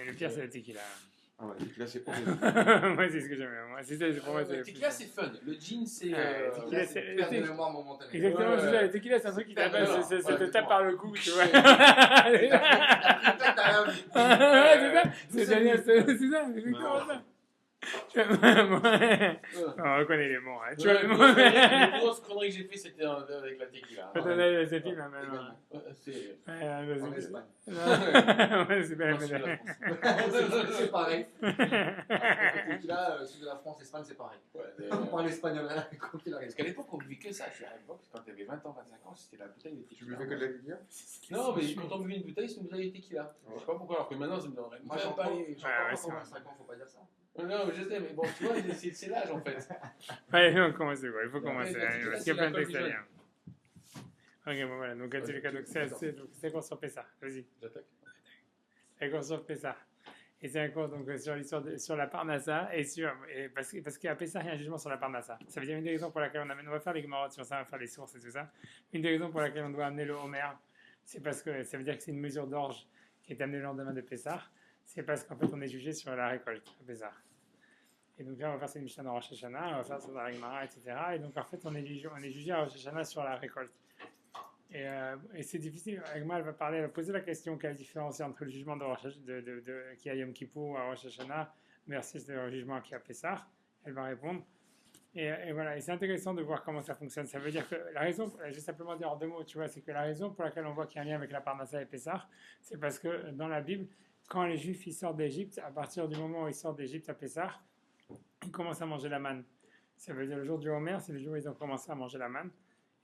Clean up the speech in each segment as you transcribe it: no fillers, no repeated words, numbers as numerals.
le pire, c'est la tequila. Ah ouais, tequila, c'est horrible. Moi, c'est ce que j'aime. Moi, pour moi, c'est Tequila, c'est fun. Le gin, c'est. tequila, c'est perte de mémoire momentanée. exactement, Ouais, c'est ça. Le tequila, c'est un truc qui Perte de t'appelle, mémoire. ça te tape par le cou, tu vois. T'as rien vu. C'est ça, c'est exactement ça. On reconnaît les mots, hein. Tu vois, La grosse connerie que j'ai fait, c'était avec la tequila. quand on a ces films, C'est. En Espagne. c'est bien. Non, c'est la France. C'est pareil. Tequila, sud de la France, Espagne, c'est pareil. On parle espagnol, hein, quoi qu'il arrive. Parce qu'à l'époque, on buvait que ça. À l'époque, quand tu avais 20 ans, 25 ans, c'était la bouteille de Tu tequila. buvais que de la tequila? Non, mais quand on buvait une bouteille, c'est une bouteille de tequila. Je sais pas pourquoi, alors que maintenant, ça me donnerait. Moi, j'en pas parle les. pas 25 ans, faut pas dire ça. Non, mais je sais, mais bon, tu vois, c'est l'âge en fait. Allez, on commence, quoi. Il faut commencer, Ouais, hein, parce qu'il y a plein de textes à lire. Ok, bon, voilà. Donc, c'est qu'on sur Pessah. Vas-y. J'attaque. C'est un cours sur Pessah. Et c'est un cours donc, sur l'histoire sur la Parnassa parce qu'à Pessah, il y a un jugement sur la Parnassa. Ça veut dire une des raisons pour laquelle on va faire les Gemara sur ça, on va faire les sources et tout ça. Une des raisons pour laquelle on doit amener le Homer, c'est parce que ça veut dire que c'est une mesure d'orge qui est amenée le lendemain de Pessah. C'est parce qu'en fait, on est jugé sur la récolte à Pessah. Et donc là, on va faire cette Mishnah dans Rosh Hashanah, on va faire ça dans la Gemara, etc. Et donc en fait, on est jugé à Rosh Hashanah sur la récolte. Et c'est difficile. Agma, elle va poser la question quelle est la différence entre le jugement qui a Yom Kippur à Rosh Hashanah versus le jugement qui a Pessah. Elle va répondre. Et voilà, et c'est intéressant de voir comment ça fonctionne. Ça veut dire que la raison, je vais simplement dire en deux mots, tu vois, c'est que la raison pour laquelle on voit qu'il y a un lien avec la Parnassa et Pessah, c'est parce que dans la Bible, quand les Juifs ils sortent d'Égypte, à partir du moment où ils sortent d'Égypte à Pessah, ils commencent à manger la manne. Ça veut dire le jour du Homer, c'est le jour où ils ont commencé à manger la manne.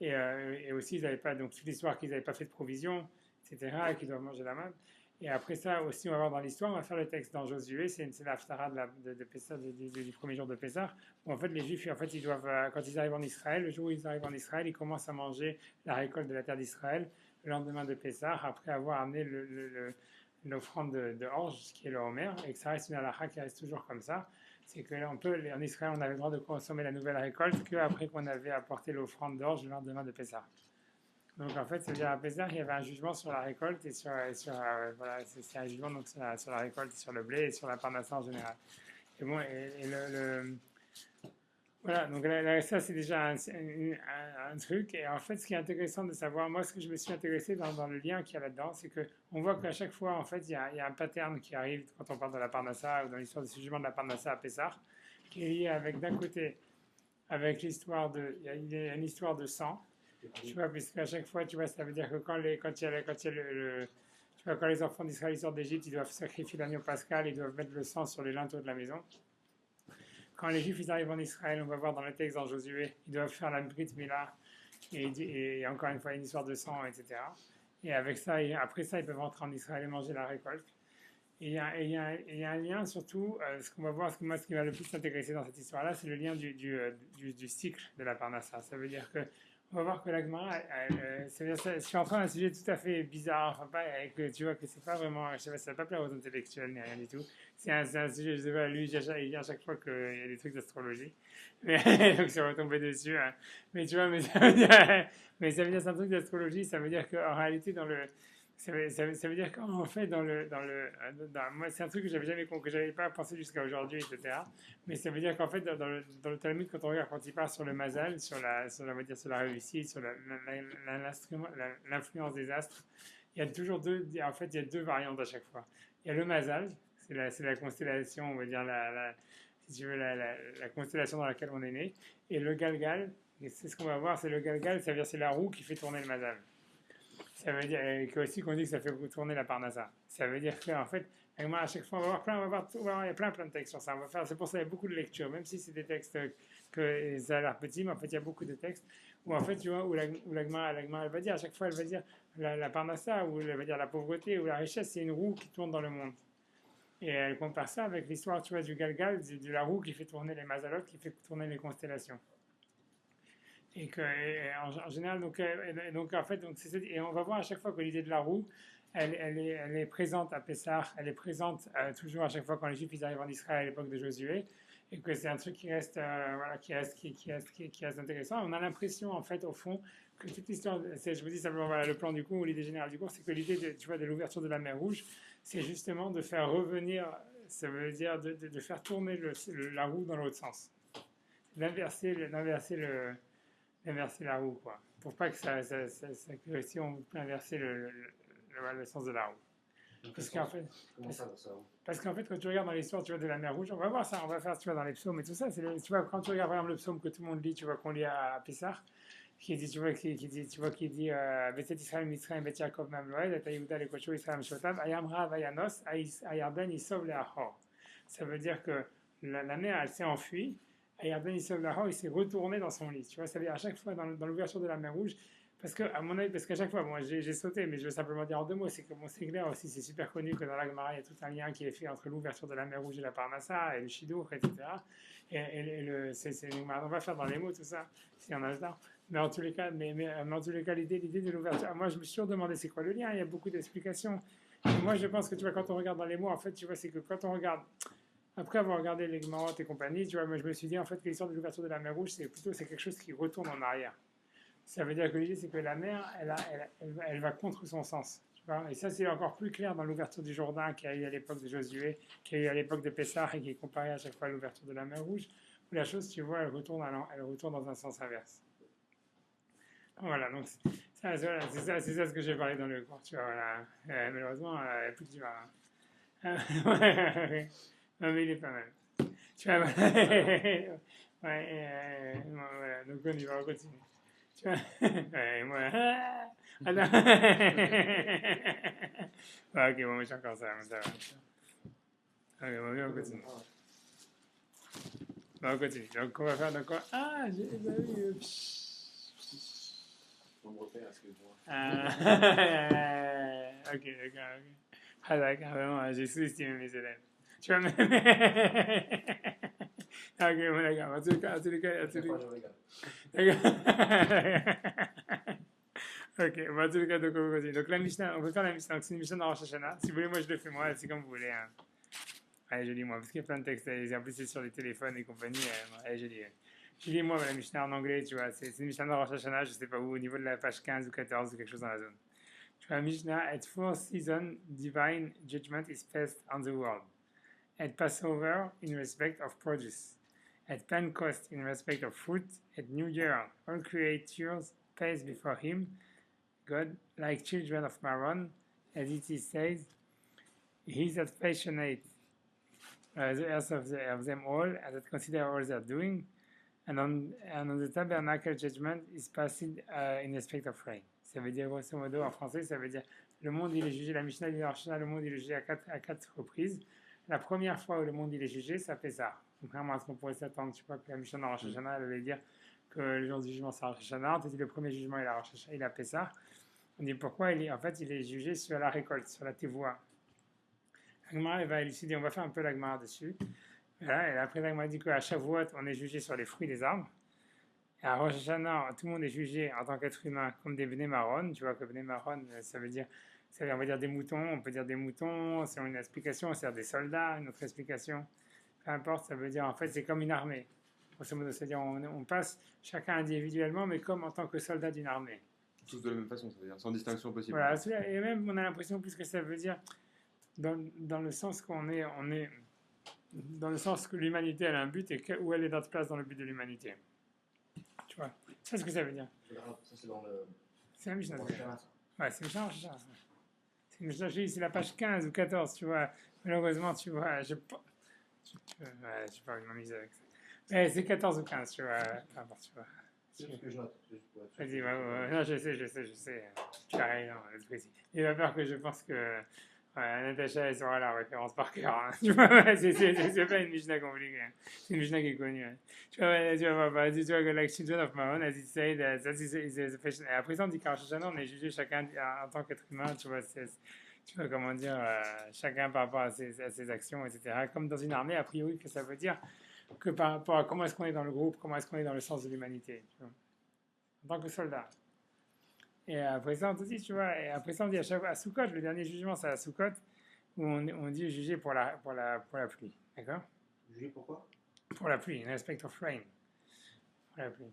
Et aussi, ils n'avaient pas, donc toute l'histoire qu'ils n'avaient pas fait de provision, etc., et qu'ils doivent manger la manne. Et après ça, aussi, on va voir dans l'histoire, on va faire le texte dans Josué, c'est l'Haftara de Pessah, du premier jour de Pessah, où en fait les Juifs, en fait, ils doivent, quand ils arrivent en Israël, le jour où ils arrivent en Israël, ils commencent à manger la récolte de la terre d'Israël le lendemain de Pessah, après avoir amené l'offrande de orge, ce qui est le Homer, et que ça reste une halakha qui reste toujours comme ça. C'est qu'en Israël, on avait le droit de consommer la nouvelle récolte qu'après qu'on avait apporté l'offrande d'orge le lendemain de Pessah. Donc en fait, ça veut dire à Pessah, il y avait un jugement sur la récolte et voilà, c'est un jugement donc, sur la récolte, sur le blé et sur la parnassa en général. Et bon, voilà, donc ça c'est déjà un truc. Et en fait, ce qui est intéressant de savoir, moi ce que je me suis intéressé dans le lien qu'il y a là-dedans, c'est qu'on voit qu'à chaque fois, en fait, il y a un pattern qui arrive quand on parle de la Parnassa ou dans l'histoire du jugement de la Parnassa à Pessah, qui est lié avec, d'un côté, avec l'histoire il y a une histoire de sang, tu vois, puisqu'à chaque fois, tu vois, ça veut dire que quand les enfants d'Israël sortent d'Égypte, ils doivent sacrifier l'agneau pascal, ils doivent mettre le sang sur les linteaux de la maison. Quand les Juifs ils arrivent en Israël, on va voir dans le texte dans Josué, ils doivent faire la Brit Mila, et encore une fois une histoire de sang, etc. Et avec ça, après ça, ils peuvent rentrer en Israël et manger la récolte. Et il y a un lien surtout, ce qu'on va voir, ce qui va le plus s'intéresser dans cette histoire-là, c'est le lien du cycle de la Parnassa. Ça veut dire que on va voir que la Gemara, je suis en train d'un sujet tout à fait bizarre, enfin, et que tu vois que c'est pas vraiment, je sais pas, ça va pas plaire aux intellectuels ni rien du tout. C'est un sujet, je sais pas, lui, il vient à chaque fois qu'il y a des trucs d'astrologie, donc je suis retombé dessus. Hein. Mais tu vois, ça veut dire c'est un truc d'astrologie, ça veut dire qu'en réalité, ça veut dire qu'en fait, moi, c'est un truc que j'avais pas pensé jusqu'à aujourd'hui, etc. Mais ça veut dire qu'en fait, dans le Talmud, quand on regarde, quand il parle sur le mazal, sur la réussite, sur l'influence des astres, il y a toujours deux variantes à chaque fois. Il y a le mazal, c'est la constellation, on va dire, si tu veux, la constellation dans laquelle on est né. Et le galgal, et c'est ce qu'on va voir, c'est le galgal, ça veut dire c'est la roue qui fait tourner le mazal. Ça veut dire aussi qu'on dit que ça fait tourner la Parnassa. Ça veut dire qu'en fait, à chaque fois, il y a plein de textes sur ça. C'est pour ça qu'il y a beaucoup de lectures, même si c'est des textes que ça a l'air petit, mais en fait, il y a beaucoup de textes où en fait, tu vois, où l'agma, elle va dire, à chaque fois, elle va dire la Parnassa, ou elle va dire la pauvreté, ou la richesse, c'est une roue qui tourne dans le monde. Et elle compare ça avec l'histoire, tu vois, du galgal, de la roue qui fait tourner les mazalotes, qui fait tourner les constellations. Et en général, donc en fait, et on va voir à chaque fois que l'idée de la roue, elle est présente à Pessah, elle est présente toujours à chaque fois quand les Juifs ils arrivent en Israël à l'époque de Josué, et que c'est un truc qui reste intéressant. On a l'impression, en fait, au fond, que toute l'histoire, je vous dis simplement voilà, le plan du cours, ou l'idée générale du cours, c'est que l'idée de l'ouverture de la mer Rouge, c'est justement de faire revenir, ça veut dire de faire tourner la roue dans l'autre sens. D'inverser la roue, quoi. Pour pas que que si on peut inverser le sens de la roue. Parce qu'en fait, parce qu'en fait, quand tu regardes dans l'histoire, tu vois, de la mer Rouge, on va voir ça, on va faire, tu vois, dans les psaumes et tout ça, tu vois, quand tu regardes par exemple le psaume que tout le monde lit, tu vois, qu'on lit à Pessah, qui dit, tu vois, qui dit, Betet Israël, Mitzrayim, Bet Yaakov, Mamloed, Et Yehuda, les Kocho, Israël, Shotab, Ayam Rav, Ayanos, Ayarden, Isov, Leachor. Ça veut dire que la mer, elle s'est enfuie, Ayarden, Isov, Leachor, il s'est retourné dans son lit. Tu vois, ça veut dire à chaque fois dans l'ouverture de la mer Rouge, parce que, à mon avis, parce qu'à chaque fois, moi j'ai sauté, mais je veux simplement dire en deux mots, c'est que bon, c'est clair aussi, c'est super connu que dans la Gemara, il y a tout un lien qui est fait entre l'ouverture de la mer Rouge et la Parnassa, et le Shidour, etc. On va faire dans les mots tout ça, s'il y en a le temps. Mais en tous les cas, l'idée de l'ouverture, moi je me suis toujours demandé c'est quoi le lien, il y a beaucoup d'explications. Moi je pense que tu vois, quand on regarde dans les mots, en fait, tu vois, c'est que quand on regarde, après avoir regardé les Gemarotes et compagnie, tu vois, moi je me suis dit en fait que l'histoire de l'ouverture de la mer Rouge, c'est quelque chose qui retourne en arrière. Ça veut dire que l'idée, c'est que la mer, elle va contre son sens. Tu vois, et ça, c'est encore plus clair dans l'ouverture du Jourdain qu'il y a eu à l'époque de Josué, qu'il y a eu à l'époque de Pessah et qui est comparé à chaque fois à l'ouverture de la mer Rouge, où la chose, tu vois, elle retourne dans un sens inverse. Voilà, donc c'est ça ce que j'ai parlé dans le cours. Tu vois, voilà. Malheureusement, il n'y a plus que tu vas. Non, mais il est pas mal. Tu vois, voilà. Voilà. Donc on y va, on continue. Tu vois, moi. Attends. Ouais, ok, bon, mais j'ai encore ça, ça va. Ok, bon, on continue. Bon, on continue. Donc, on va faire de quoi? Ah, j'ai eu. On me repère, excuse-moi. Ok, d'accord, ok. Ah, d'accord, vraiment, j'ai sous-estimé mes élèves. Tu vois, ok, bon, d'accord, en tous les cas. D'accord. Ok, bon, en tous les cas, donc on continue. Donc la Mishnah, on peut faire la Mishnah, donc c'est une Mishnah dans Rosh Hashanah. Si vous voulez, moi je le fais moi, c'est comme vous voulez. Hein. Allez, je lis moi, parce qu'il y a plein de textes, en plus c'est sur les téléphones et compagnie. Allez, je lis. Je lis moi la Mishnah en anglais, tu vois, c'est une Mishnah dans Rosh Hashanah, je sais pas où, au niveau de la page 15 ou 14 ou quelque chose dans la zone. Tu vois, Mishnah, at 4 season, divine judgment is passed on the world. At Passover, in respect of produce. At Pentecost, in respect of fruit. At New Year, all creatures pass before him, God, like children of Maron, as it is says, he that fashioneth the earth of them all, and that consider all they are doing, and on the tabernacle judgment is passed in respect of rain. Ça veut dire, grosso modo, en français, ça veut dire, le monde il est jugé, la Mishnah dit, le monde il est jugé à quatre reprises. La première fois où le monde il est jugé, ça fait ça. Contrairement à ce qu'on pourrait s'attendre, tu vois, que la Mishnah dans Rosh Hashanah, elle allait dire que le jour du jugement c'est Rosh Hashanah, on te dit le premier jugement il a fait ça. On dit pourquoi il est jugé sur la récolte, sur la tevoua. L'Agmara va élucider, on va faire un peu l'Agmara dessus. Voilà, et après l'Agmara dit qu'à Shavuot, on est jugé sur les fruits des arbres. Et à Rosh Hashanah, tout le monde est jugé en tant qu'être humain comme des Bnei Maron. Tu vois que Bnei Maron, ça veut dire, on va dire des moutons, on peut dire des moutons, c'est une explication, c'est-à-dire des soldats, une autre explication. Peu importe, ça veut dire en fait c'est comme une armée. C'est-à-dire on passe chacun individuellement, mais comme en tant que soldat d'une armée. Tous de la même façon, ça veut dire, sans distinction possible. Voilà, et même on a l'impression plus que ça veut dire dans le sens qu'on est, dans le sens que l'humanité elle a un but et où elle est notre place dans le but de l'humanité. Tu vois, c'est ce que ça veut dire. Ça c'est dans le. C'est la Mishnah. Ouais, c'est Mishnah. C'est une Mishnah, c'est la page 15 ou 14, tu vois. Malheureusement, tu vois, j'ai pas envie de m'amuser avec ça. Mais c'est 14 ou 15, tu vois. Enfin, tu vois. C'est ce que je note. Vas-y, non, je sais. Tu as raison, il va falloir que je pense que Natacha, elle saura la référence par cœur. Hein. Tu vois, c'est pas une Mishnah compliquée. Hein. C'est une Mishnah qui est connue. Hein. Tu vois, que like children of Maron, as it said, that is a fashion. Et après ça, on dit qu'en Shoshana, on est jugé chacun en tant qu'être humain, tu vois, comment dire, chacun par rapport à ses actions, etc. Comme dans une armée, a priori, que ça veut dire que par rapport à comment est-ce qu'on est dans le groupe, comment est-ce qu'on est dans le sens de l'humanité, tu vois, en tant que soldat. Et après ça, on te dit, tu vois, et après ça, on dit à Sukkot, le dernier jugement, c'est à Sukkot, où on dit juger pour la pluie, d'accord? Juger pourquoi? Pour la pluie, in respect of rain. Pour la pluie.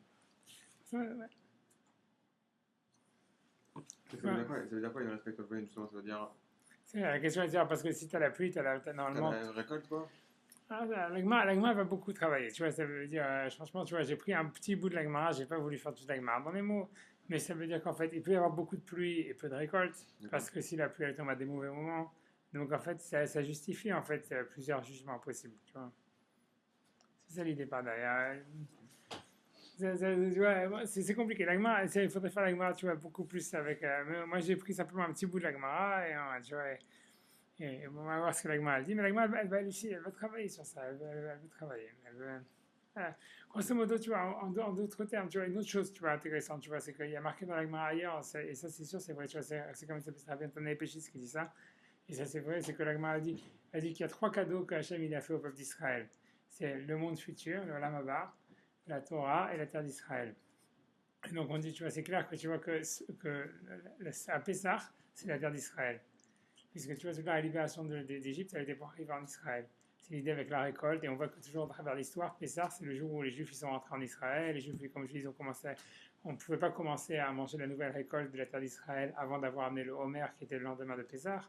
Ça veut dire quoi, in respect of rain, justement, ça veut dire... La question est de dire, parce que si tu as la pluie, tu as normalement. T'as la récolte, quoi? Ah, l'agma va beaucoup travailler, tu vois, ça veut dire, franchement, tu vois, j'ai pris un petit bout de l'agma, j'ai pas voulu faire toute l'agma dans les mots, mais ça veut dire qu'en fait, il peut y avoir beaucoup de pluie et peu de récolte, parce que si la pluie elle tombe à des mauvais moments, donc en fait, ça justifie en fait plusieurs jugements possibles, tu vois. C'est ça l'idée par derrière. Tu vois, c'est compliqué. L'agma, il faudrait faire l'agma, tu vois, beaucoup plus avec. Moi, j'ai pris simplement un petit bout de l'agma, et tu vois. Et on va voir ce que l'agma a dit, mais l'agma, elle va travailler sur ça, elle va travailler. Voilà. Grosso modo, tu vois, en d'autres termes, tu vois, une autre chose, tu vois, intéressante, tu vois, c'est qu'il y a marqué dans l'agma ailleurs, et ça, c'est sûr, c'est vrai, tu vois, c'est comme ça, c'est Tanaï Péchis qui dit ça, et ça, c'est vrai, c'est que l'agma a dit qu'il y a trois cadeaux qu'Hachem il a fait au peuple d'Israël. C'est le monde futur, le Olam Haba, la Torah et la terre d'Israël. Et donc, on dit, tu vois, c'est clair que tu vois à Pessah, c'est la terre d'Israël. Puisque tu vois, toute la libération d'Égypte, elle était pour arriver en Israël. C'est l'idée avec la récolte, et on voit que toujours à travers l'histoire, Pessah, c'est le jour où les Juifs ils sont rentrés en Israël. Les Juifs, comme je dis, ils ont commencé, on ne pouvait pas commencer à manger la nouvelle récolte de la terre d'Israël avant d'avoir amené le Homer, qui était le lendemain de Pessah.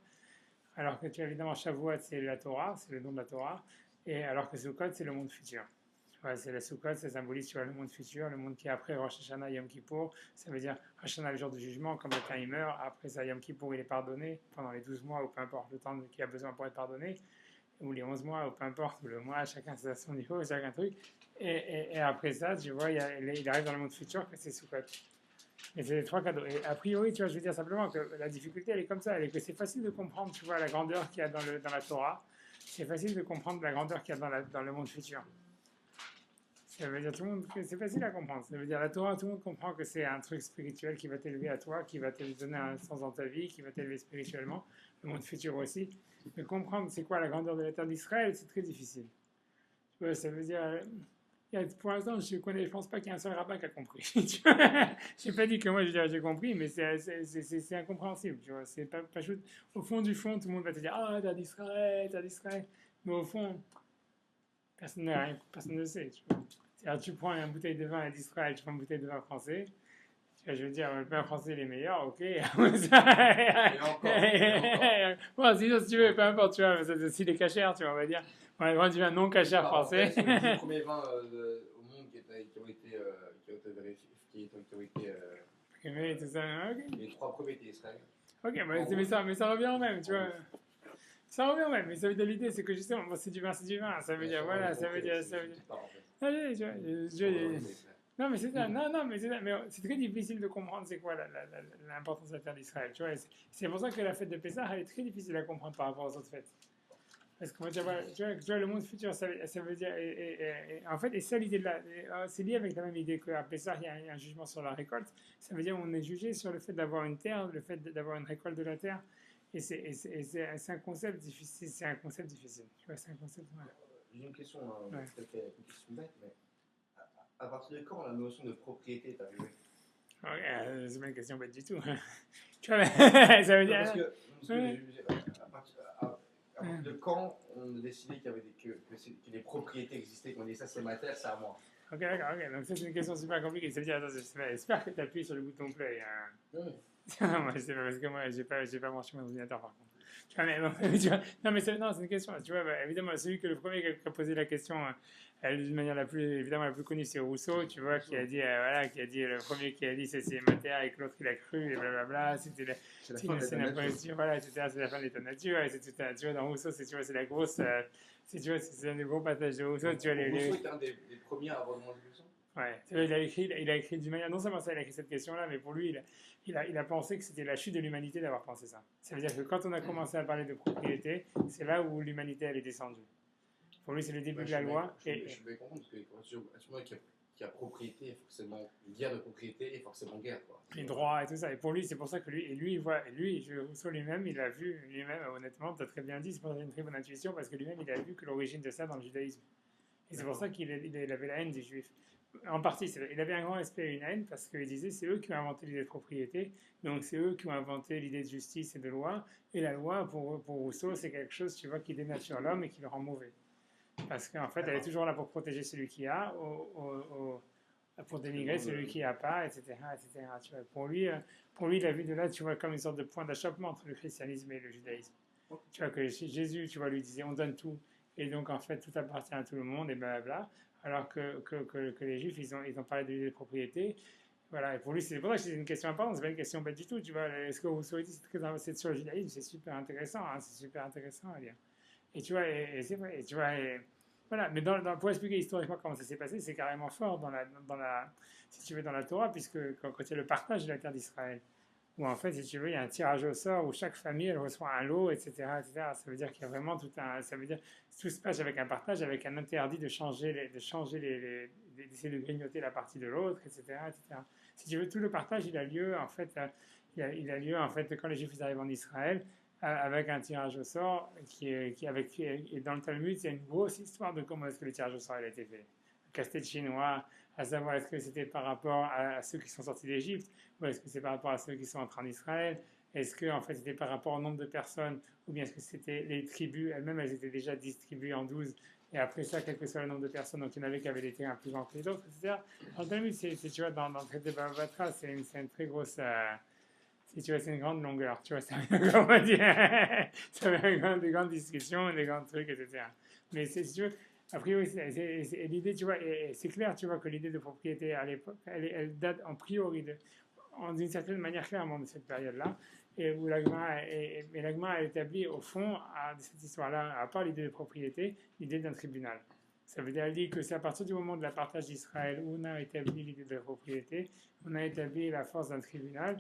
Alors que tu as évidemment Shavuot, c'est la Torah, c'est le don de la Torah, et alors que Sukkot, c'est le monde futur. Ouais, c'est la Sukkot, ça symbolise tu vois, le monde futur, le monde qui est après Rosh Hashanah, Yom Kippour. Ça veut dire Rosh Hashanah, le jour du jugement, quand quelqu'un il meurt. Après ça, Yom Kippour, il est pardonné pendant les 12 mois, ou peu importe le temps qu'il a besoin pour être pardonné, ou les 11 mois, ou peu importe, ou le mois, chacun à son niveau, chacun truc. Et après ça, tu vois, il arrive dans le monde futur, que c'est Sukkot. Et c'est les trois cadeaux. Et a priori, tu vois, je veux dire simplement que la difficulté, elle est comme ça, elle est que c'est facile de comprendre, tu vois, la grandeur qu'il y a dans la Torah. C'est facile de comprendre la grandeur qu'il y a dans le monde futur. Ça veut dire tout le monde, c'est facile à comprendre. Ça veut dire la Torah, tout le monde comprend que c'est un truc spirituel qui va t'élever à toi, qui va te donner un sens dans ta vie, qui va t'élever spirituellement, le monde futur aussi. Mais comprendre c'est quoi la grandeur de la terre d'Israël, c'est très difficile. Tu vois, ça veut dire, pour l'instant, je pense pas qu'il y ait un seul rabbin qui a compris. Je n'ai pas dit que moi j'ai compris, mais c'est incompréhensible. Tu vois, c'est pas au fond du fond, tout le monde va te dire ah terre d'Israël, terre d'Israël. Mais au fond, personne ne le sait. Tu vois. Alors, tu prends une bouteille de vin d'Israël, tu prends une bouteille de vin français. Je veux dire, le vin français, il est meilleur, ok. Et encore. Bon, sinon, si tu veux, peu importe, tu vois, s'il est cachère, tu vois, on va dire. On va prendre du vin non cachère français. C'est les premiers vins au monde qui ont été vérifiés, qui ont été. Primé, tout ça, ok. Les trois premiers étaient israéliens. Ok, mais ça revient au même, tu vois. Ça revient au même, mais ça veut dire l'idée, c'est que justement, bon, c'est du vin, ça veut dire, voilà, ça veut dire. Non, mais c'est ça, mais c'est ça, mais c'est très difficile de comprendre c'est quoi l'importance de la terre d'Israël, tu vois. C'est pour ça que la fête de Pessah, elle est très difficile à comprendre par rapport aux autres fêtes. Parce que tu vois, le monde futur, ça veut dire, en fait, et ça l'idée c'est lié avec la même idée qu'à Pessah, il y a un jugement sur la récolte. Ça veut dire qu'on est jugé sur le fait d'avoir une terre, le fait d'avoir une récolte de la terre. Et c'est un concept difficile, tu vois, c'est un concept. Ouais. J'ai une question, peut-être une question bête, mais à partir de quand la notion de propriété est arrivée? Ouais, c'est pas une question bête du tout. Tu vois, ça veut dire. À partir de quand on a décidé que les propriétés existaient, qu'on dit ça c'est ma terre, c'est à moi? Ok, d'accord, ok. Donc ça c'est une question super compliquée. Ça veut dire, attends, j'espère que tu appuies sur le bouton play. Oui. Moi, je sais pas, parce que moi, j'ai pas branché mon ordinateur par contre. Tu vois, non, mais c'est une question. Tu vois, évidemment, le premier qui a posé la question, d'une manière la plus connue, c'est Rousseau, tu vois, qui a dit, le premier qui a dit c'est ma terre et que l'autre il a cru, et blablabla, c'est la fin de l'état de nature, et tu vois, dans Rousseau, c'est la grosse, c'est un des gros passages de Rousseau, tu vois, Rousseau était un des premiers à avoir demandé ça. Ouais, il a écrit d'une manière, non seulement ça, il a écrit cette question-là, mais pour lui, il a pensé que c'était la chute de l'humanité d'avoir pensé ça. Ça veut dire que quand on a commencé à parler de propriété, c'est là où l'humanité elle est descendue. Pour lui, c'est le début de la loi. Je vais comprendre, parce qu'à ce moment qu'il y a propriété, il y a forcément guerre de propriété et forcément guerre. Quoi. Les droits et tout ça. Et pour lui, c'est pour ça que Rousseau lui-même, il a vu, honnêtement, tu as très bien dit, c'est pour ça qu'il a une très bonne intuition, parce que lui-même, il a vu que l'origine de ça dans le judaïsme. Et c'est pour ça qu'il avait la haine des juifs. En partie, il avait un grand respect et une haine parce qu'il disait c'est eux qui ont inventé l'idée de propriété, donc c'est eux qui ont inventé l'idée de justice et de loi. Et la loi, pour Rousseau, c'est quelque chose, tu vois, qui dénature l'homme et qui le rend mauvais. Parce qu'en fait, elle est toujours là pour protéger celui qui a, pour dénigrer celui qui n'a pas, etc. Tu vois. Pour lui, il a vu de là, tu vois, comme une sorte de point d'achoppement entre le christianisme et le judaïsme. Tu vois que Jésus, tu vois, lui disait on donne tout, et donc en fait tout appartient à tout le monde, et blablabla. Alors que les Juifs, ils ont parlé de l'idée de propriété. Voilà, et pour lui, c'est pour ça que c'est une question importante, c'est pas une question bête du tout, tu vois. Est-ce que vous souhaitez, c'est sur le judaïsme, c'est super intéressant, hein, c'est super intéressant à lire. Et tu vois, et c'est vrai, et tu vois, voilà, mais pour expliquer historiquement comment ça s'est passé, c'est carrément fort si tu veux, dans la Torah, puisque quand il y a le partage de la terre d'Israël, où en fait, si tu veux, il y a un tirage au sort où chaque famille, elle reçoit un lot, etc., etc. Ça veut dire qu'il y a vraiment tout un, ça veut dire, tout se passe avec un partage, avec un interdit de changer d'essayer de grignoter la partie de l'autre, etc., etc. Si tu veux, tout le partage, il a lieu, en fait, il a lieu, en fait, quand les Juifs arrivent en Israël, avec un tirage au sort et dans le Talmud, c'est une grosse histoire de comment est-ce que le tirage au sort a été fait. Le casse-tête chinois, à savoir est-ce que c'était par rapport à ceux qui sont sortis d'Égypte ou est-ce que c'est par rapport à ceux qui sont entrés en Israël. Est-ce que en fait c'était par rapport au nombre de personnes ou bien est-ce que c'était les tribus elles-mêmes, elles étaient déjà distribuées en 12 et après ça, quel que soit le nombre de personnes, donc il y en avait qui avaient des terrains plus grands que les autres, etc. Dans le Talmud, tu vois, dans le traité de Baba Batra, c'est une très grosse si tu vois, c'est une grande longueur, tu vois, ça comment dire, ça va des grandes discussions, des grands trucs, etc. Mais si tu veux, a priori, l'idée, tu vois, c'est clair, tu vois, que l'idée de propriété à l'époque, elle date en priori, d'une certaine manière clairement de cette période-là, et où l'Agma a établi au fond de cette histoire-là, à part l'idée de propriété, l'idée d'un tribunal. Ça veut dire que c'est à partir du moment de la partage d'Israël où on a établi l'idée de la propriété, on a établi la force d'un tribunal,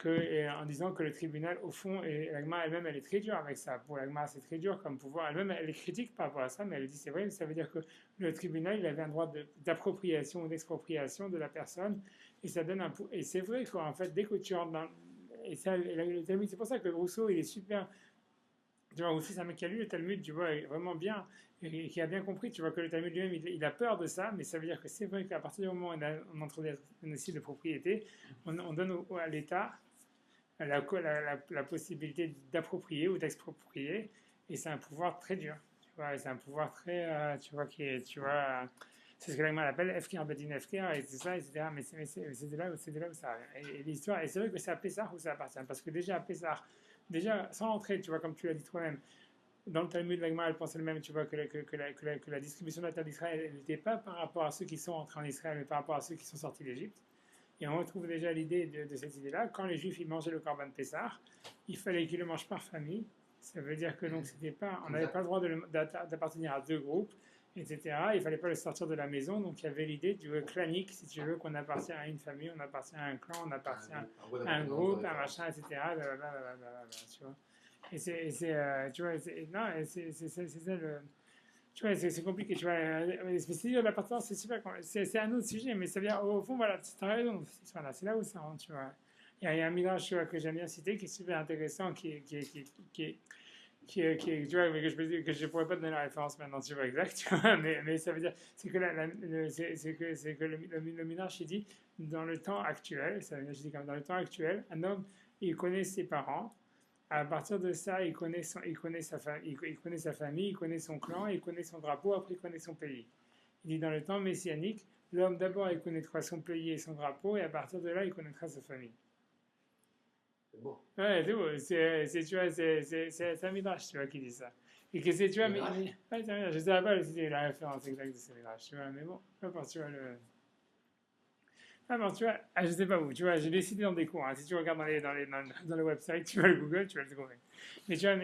en disant que le tribunal, au fond, et l'Agma elle-même, elle est très dure avec ça. Pour l'Agma, c'est très dur comme pouvoir. Elle-même, elle est critique par rapport à ça, mais elle dit c'est vrai, ça veut dire que le tribunal, il avait un droit d'appropriation ou d'expropriation de la personne, et ça donne un. Et c'est vrai qu'en fait, dès que tu rentres dans. Et ça, le Talmud, c'est pour ça que Rousseau, il est super. Tu vois, Rousseau, c'est un mec qui a lu le Talmud, tu vois, vraiment bien, et qui a bien compris, tu vois, que le Talmud lui-même, il a peur de ça, mais ça veut dire que c'est vrai qu'à partir du moment où on introduit un site de propriété, on donne à l'État la possibilité d'approprier ou d'exproprier, et c'est un pouvoir très dur, tu vois, c'est un pouvoir très, tu vois, qui est, tu vois, c'est ce que l'Allemagne appelle FKR, Bedin FKR, et tout ça, etc. Mais c'est de là où ça arrive. Et l'histoire, et c'est vrai que c'est à Pessah où ça appartient, parce que déjà à Pessah, déjà sans entrer, tu vois, comme tu l'as dit toi-même, dans le Talmud, l'Agma, elle pensait le même, tu vois, que la distribution de la terre d'Israël n'était pas par rapport à ceux qui sont entrés en Israël, mais par rapport à ceux qui sont sortis d'Égypte. Et on retrouve déjà l'idée de cette idée-là. Quand les Juifs ils mangeaient le Corban Pessah, il fallait qu'ils le mangent par famille. Ça veut dire que donc on n'avait pas le droit d'appartenir à deux groupes, etc. Il ne fallait pas le sortir de la maison. Donc il y avait l'idée du clanique, si tu veux, qu'on appartient à une famille, on appartient à un clan, on appartient à un groupe, un machin, etc. Blablabla, tu vois. Tu vois, non, c'est ça le. Tu vois, c'est compliqué, tu vois. Mais c'est dire l'appartenance, c'est super. C'est un autre sujet, mais ça vient au fond, voilà, tu as raison. Voilà, c'est là où ça rentre, tu vois. Il y a un midrash, tu vois, que j'aime bien citer, qui est super intéressant, tu vois, mais que je pourrais pas te donner la référence maintenant, tu vois, exact, tu vois, mais ça veut dire, c'est que, le midrash, il dit, dans le temps actuel, ça veut dire, je dis comme dans le temps actuel, un homme, il connaît ses parents. À partir de ça, il connaît sa famille, il connaît son clan, il connaît son drapeau, après il connaît son pays. Il dit dans le temps messianique, l'homme d'abord il connaîtra son pays et son drapeau, et à partir de là, il connaîtra sa famille. C'est beau. Ouais, c'est beau. Tu vois, c'est un midrash, tu vois, qui dit ça. Et que c'est, tu vois, ouais, je ne savais pas citer la référence exacte de ce midrash, tu vois, mais bon, peu importe, tu vois, ah non, tu vois, je sais pas où, tu vois, j'ai décidé dans des cours. Hein. Si tu regardes dans le website, tu vas le Google, tu vas le trouver. Mais tu vois, peu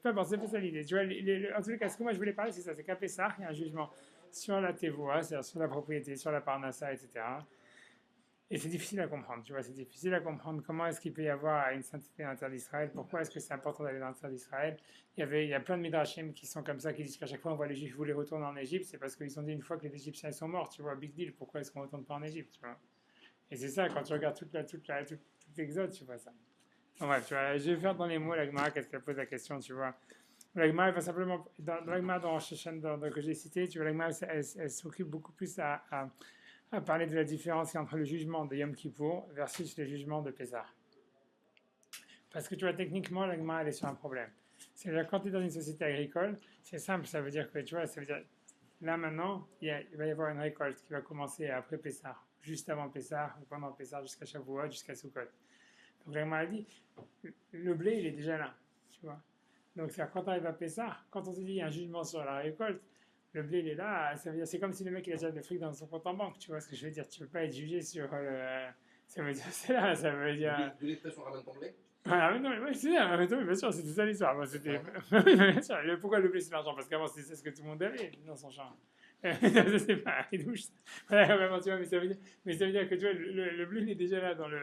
importe, c'est pas ça l'idée. Tu vois, en tous les cas, ce que moi je voulais parler, c'est ça, c'est qu'à Pessah, il y a un jugement sur la tevoa, c'est-à-dire sur la propriété, sur la parnassa, etc. Et c'est difficile à comprendre, tu vois, c'est difficile à comprendre comment est-ce qu'il peut y avoir une sainteté dans la terre d'Israël, pourquoi est-ce que c'est important d'aller dans la terre d'Israël. Il y a plein de midrashim qui sont comme ça, qui disent qu'à chaque fois on voit les Juifs voulaient retourner en Égypte, c'est parce qu'ils ont dit une fois que les Égyptiens sont morts, tu vois, big deal, pourquoi est-ce qu'on ne retourne pas en Égypte, tu vois. Et c'est ça, quand tu regardes tout l'Exode, tu vois ça. Donc, bref, tu vois, je vais faire dans les mots l'Agmara, qu'est-ce qu'elle pose la question, tu vois. L'Agmara, elle va simplement, dans l'Agmara que j'ai cité, tu vois, l'Agmara, elle s'occupe beaucoup plus à parler de la différence entre le jugement de Yom Kippour versus le jugement de Pessah. Parce que tu vois, techniquement, l'Agma, elle est sur un problème. C'est-à-dire, quand tu es dans une société agricole, c'est simple, ça veut dire que, tu vois, ça veut dire, là maintenant, il va y avoir une récolte qui va commencer après Pessah, juste avant Pessah, ou pendant Pessah, jusqu'à Shavuot, jusqu'à Sukkot. Donc l'Agmara a dit, le blé, il est déjà là, tu vois. Donc c'est quand on arrive à Pessah, quand on te dit il y a un jugement sur la récolte, le blé il est là, ça veut dire c'est comme si le mec il a déjà le fric dans son compte en banque, tu vois ce que je veux dire. Tu peux pas être jugé sur le. Ça veut dire c'est là, ça veut dire. De l'expression ramène ton blé. Ah mais non, mais ouais, c'est ça, mais bien sûr, c'était ça l'histoire. Moi, c'était. Bien sûr, pourquoi le blé c'est l'argent? Parce qu'avant c'était ce que tout le monde avait dans son champ. Ça, c'est pas un douche. Ouais, vraiment, tu vois, mais ça veut dire que tu vois, le blé il est déjà là dans le.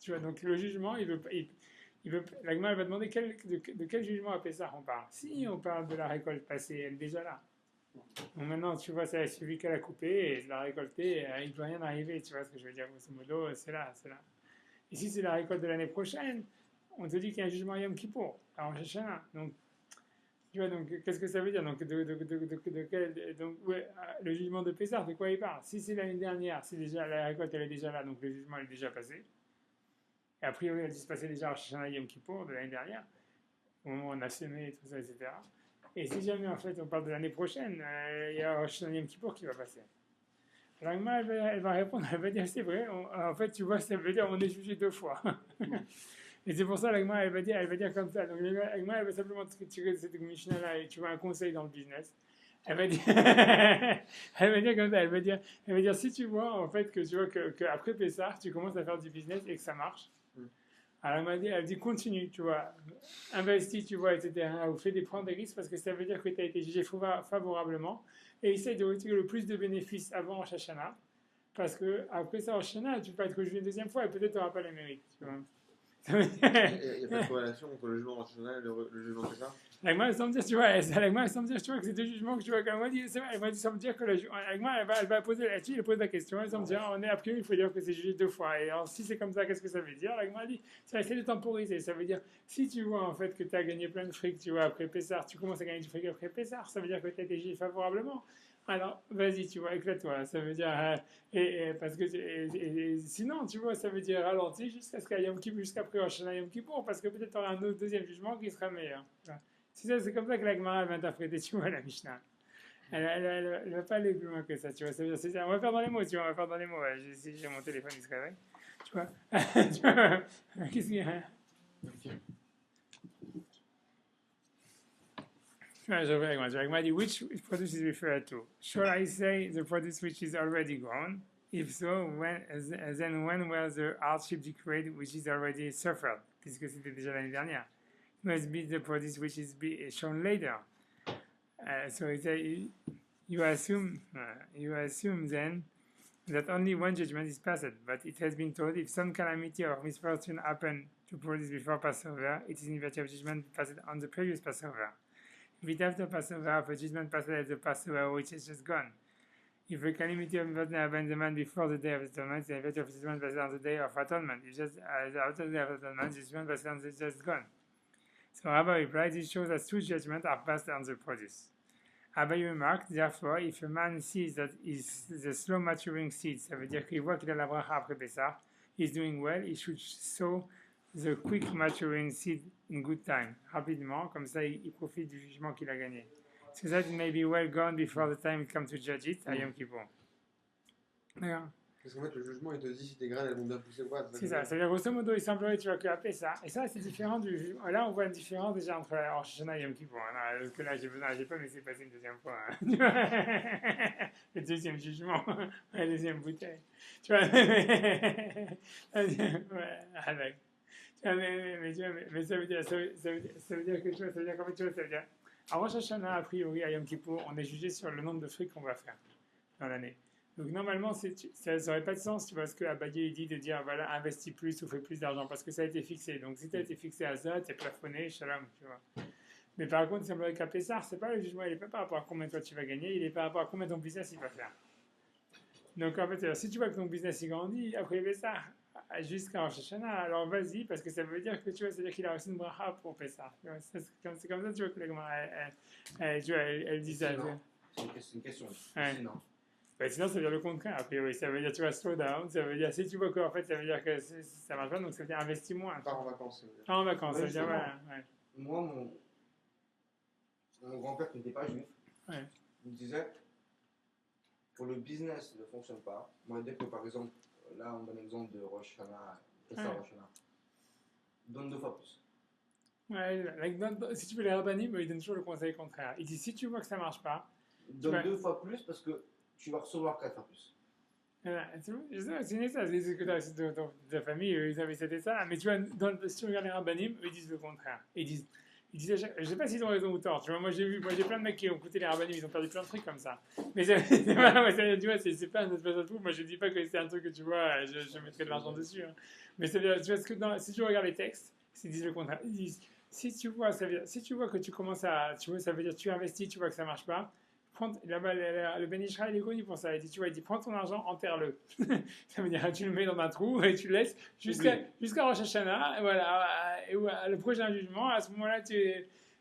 Tu vois, donc le jugement, l'Agma va demander de quel jugement à Pessah on parle. Si on parle de la récolte passée, elle est déjà là. Donc maintenant, tu vois, ça a suffi qu'elle a coupé et la récolter, il ne peut rien arriver, tu vois ce que je veux dire, grosso modo, c'est là, c'est là. Et si c'est la récolte de l'année prochaine, on te dit qu'il y a un jugement Yom Kippour, alors Shana. Donc, tu vois, donc qu'est-ce que ça veut dire? Donc, ouais, le jugement de Pessah, de quoi il parle? Si c'est l'année dernière, c'est déjà la récolte, elle est déjà là, donc le jugement est déjà passé. Et a priori, elle a dû se passer déjà en Shana Yom Kippour de l'année dernière, au moment où on a semé et tout ça, etc. Et si jamais en fait on parle de l'année prochaine, il y a Rosh Hashanah Yom Kippour qui va passer. Alors Agma, elle va répondre, elle va dire c'est vrai, en fait tu vois, ça veut dire on est jugé 2 fois. Et c'est pour ça l'Agma, elle va dire comme ça. Donc l'Agma, elle va simplement tirer de cette Mishnah là et tu vois un conseil dans le business. Elle va dire, elle va dire comme ça, elle va dire si tu vois en fait que tu vois que après Pessah, tu commences à faire du business et que ça marche. Alors elle dit continue, tu vois, investis, tu vois, etc. Ou prendre des risques parce que ça veut dire que tu as été jugé favorablement et essaye de retirer le plus de bénéfices avant Rosh Hashanah parce que après ça, Rosh Hashanah, tu peux être jugé une deuxième fois et peut-être tu n'auras pas les mérites, tu vois. Il n'y a pas de corrélation entre le jugement rationnel et le jugement de ça. L'Agma, elle semble dire, tu vois, l'Agma, elle semble dire, tu vois, que c'est deux jugements que tu vois, comme dit, c'est vrai, elle m'a dit, semble dire que l'Agma, elle va poser, elle pose la question, elle semble dire, on est a priori, il faut dire que c'est jugé 2 fois. Et alors, si c'est comme ça, qu'est-ce que ça veut dire? L'Agma a dit, ça essaie de temporiser, ça veut dire, si tu vois, en fait, que tu as gagné plein de fric, tu vois, après Pessar, tu commences à gagner du fric après Pessar, ça veut dire que tu as été jugé favorablement. Alors, vas-y, tu vois, éclate-toi. Ça veut dire. Parce que. Sinon, tu vois, ça veut dire ralentir jusqu'à ce qu'il y ait Yom Kippour, jusqu'après Rosh Hashanah Yom Kippour, parce que peut-être tu auras un autre deuxième jugement qui sera meilleur. C'est comme ça que la Gemara va interpréter, tu vois, la Mishnah. Elle va pas aller plus loin que ça, tu vois. Ça veut dire, on va faire dans les mots, tu vois, on va faire dans les mots. Ouais, j'ai mon téléphone, il se réveille. Tu vois. Tu vois qu'est-ce qu'il y a? Dit, which produce is referred to? Shall I say the produce which is already grown? If so, then when will the hardship decreed which is already suffered? Puisque c'était déjà l'année dernière. It must be the produce which is shown later. So you assume then that only one judgment is passed, but it has been told if some calamity or misfortune happened to produce before Passover, it is in virtue of judgment passed on the previous Passover. If it after Passover, a judgment passed at the Passover which is just gone. If a calamity of misfortune happened the man before the day of atonement, the virtue of judgment passed on the day of atonement. If just after the day of atonement, judgment passed on the just gone. So Rabbi replied, this shows that two judgments are passed on the produce. Rabbi remarked, therefore, if a man sees that the slow maturing seed, ça veut dire qu'il voit qu'il a la bracha après Pessah, is doing well, he should sow the quick maturing seed in good time, rapidement, comme ça il profite du jugement qu'il a gagné. So that it may be well gone before the time it comes to judge it à Yom Kippour. D'accord. Parce qu'en fait, le jugement, il te dit si tes graines elles vont bien pousser ou pas. C'est ça, c'est-à-dire grosso modo, il semblerait tu vois, qu'après ça, et ça c'est différent du jugement. Là on voit une différence déjà entre Rosh Hashanah et Yom Kippour. Hein, parce que là j'ai pas laissé passer une deuxième fois. Hein. Le deuxième jugement, la deuxième bouteille. Tu vois, ouais, avec. Mais ça veut dire que tu vois, ça veut dire comment tu vois, ça veut dire. À Rosh Hashanah, a priori, à Yom Kippour, on est jugé sur le nombre de fric qu'on va faire dans l'année. Donc normalement, ça n'aurait pas de sens, tu vois, ce que Abaye dit de dire, voilà, investis plus ou fais plus d'argent, parce que ça a été fixé. Donc si tu as été fixé à ça, tu es plafonné, shalom, tu vois. Mais par contre, il semblerait qu'à Pessar, c'est pas le jugement, il n'est pas par rapport à combien toi tu vas gagner, il est par rapport à combien ton business il va faire. Donc en fait, si tu vois que ton business il grandit, après Pessar, jusqu'à Rosh Hashanah, alors vas-y, parce que ça veut dire que tu vois, c'est-à-dire qu'il a reçu une bracha pour Pessar. C'est comme ça, tu vois, que la Gemara, elle dit ça. C'est une question. Ouais. Sinon. Ben, sinon, ça veut dire le contraire. A priori, ça veut dire tu vas slow down. Ça veut dire si tu vois qu'en fait, ça veut dire que ça marche pas, donc ça veut dire investis moins. Part en vacances. Pas en vacances, ça veut dire justement. voilà. Ouais. Moi, mon grand-père qui n'était pas juif, Ouais. il me disait que le business ne fonctionne pas. Moi, dès que par exemple, là, on donne l'exemple de Rosh Hashanah, Pessah Ouais. Rosh Hashanah. donne 2 fois plus. Ouais, si tu veux les rabbinim, ils donnent toujours le conseil contraire. Ils disent si tu vois que ça marche pas, Donne Ouais. 2 fois plus parce que tu vas recevoir 4 fois plus. c'est ça, c'est ce que tu as de ta famille, ils avaient c'était ça. Mais tu vois, si tu regardes les rabbinim, eux ils disent le contraire. Ils disent je sais pas s'ils ont raison ou tort. Tu vois, moi j'ai plein de mecs qui ont écouté les rabbinim, ils ont perdu plein de trucs comme ça. Mais tu vois, c'est pas un espèce de tout. Moi je dis pas que c'est un truc que tu vois, je mettrais de l'argent dessus. Hein. Mais tu vois, si tu regardes les textes, ils disent le contraire. Ils disent si tu vois, si tu vois que tu commences à, tu vois, ça veut dire tu investis, tu vois que ça marche pas. Là-bas, le Ben Ishra, il est connu pour ça. Il dit, tu vois, il dit, prends ton argent, enterre-le. Ça veut dire, tu le mets dans un trou et tu le laisses jusqu'à Rosh Hashanah. Et voilà, et le prochain jugement, à ce moment-là,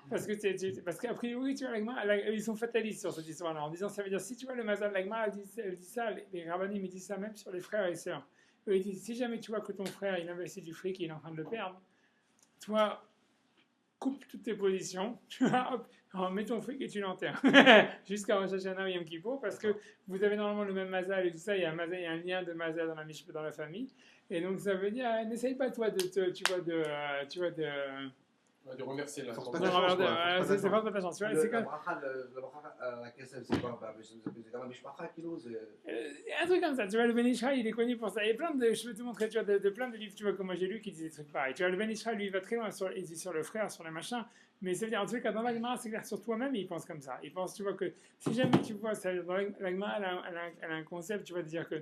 parce qu'a priori, tu vois, ils sont fatalistes sur cette histoire-là, en disant, ça veut dire, si tu vois le Mazal, l'Agma, elle dit ça, les rabbinim, ils disent ça même sur les frères et sœurs. Eux, ils disent, si jamais tu vois que ton frère, il investit du fric et il est en train de le perdre, toi, coupe toutes tes positions, tu vois, hop, mets ton fric et tu l'enterres. Jusqu'à Rosh Hashanah ou Yom Kippour, parce que vous avez normalement le même mazal et tout ça, il y a un lien de mazal dans la famille. Et donc ça veut dire, n'essaye pas toi De remercier là. Force pas ta chance, quoi. c'est pas ta chance. Tu vois, c'est La comme bracha à la Kessel, c'est quoi? C'est dans la Mishpacha, Kilo. un truc comme ça. Tu vois, le Ben Ishra, il est connu pour ça. Il y a plein de, je peux te montrer, tu vois, de plein de livres, tu vois, que moi j'ai lu qui disent des trucs pareils. Tu vois, le Ben Ishra, lui, il va très loin il dit sur le frère, sur les machins. Mais ça veut dire, en tout cas, dans l'Agma, c'est clair, sur toi-même, il pense comme ça. Il pense, tu vois, que si jamais tu vois, dans l'Agma, elle a un concept, tu vas te dire que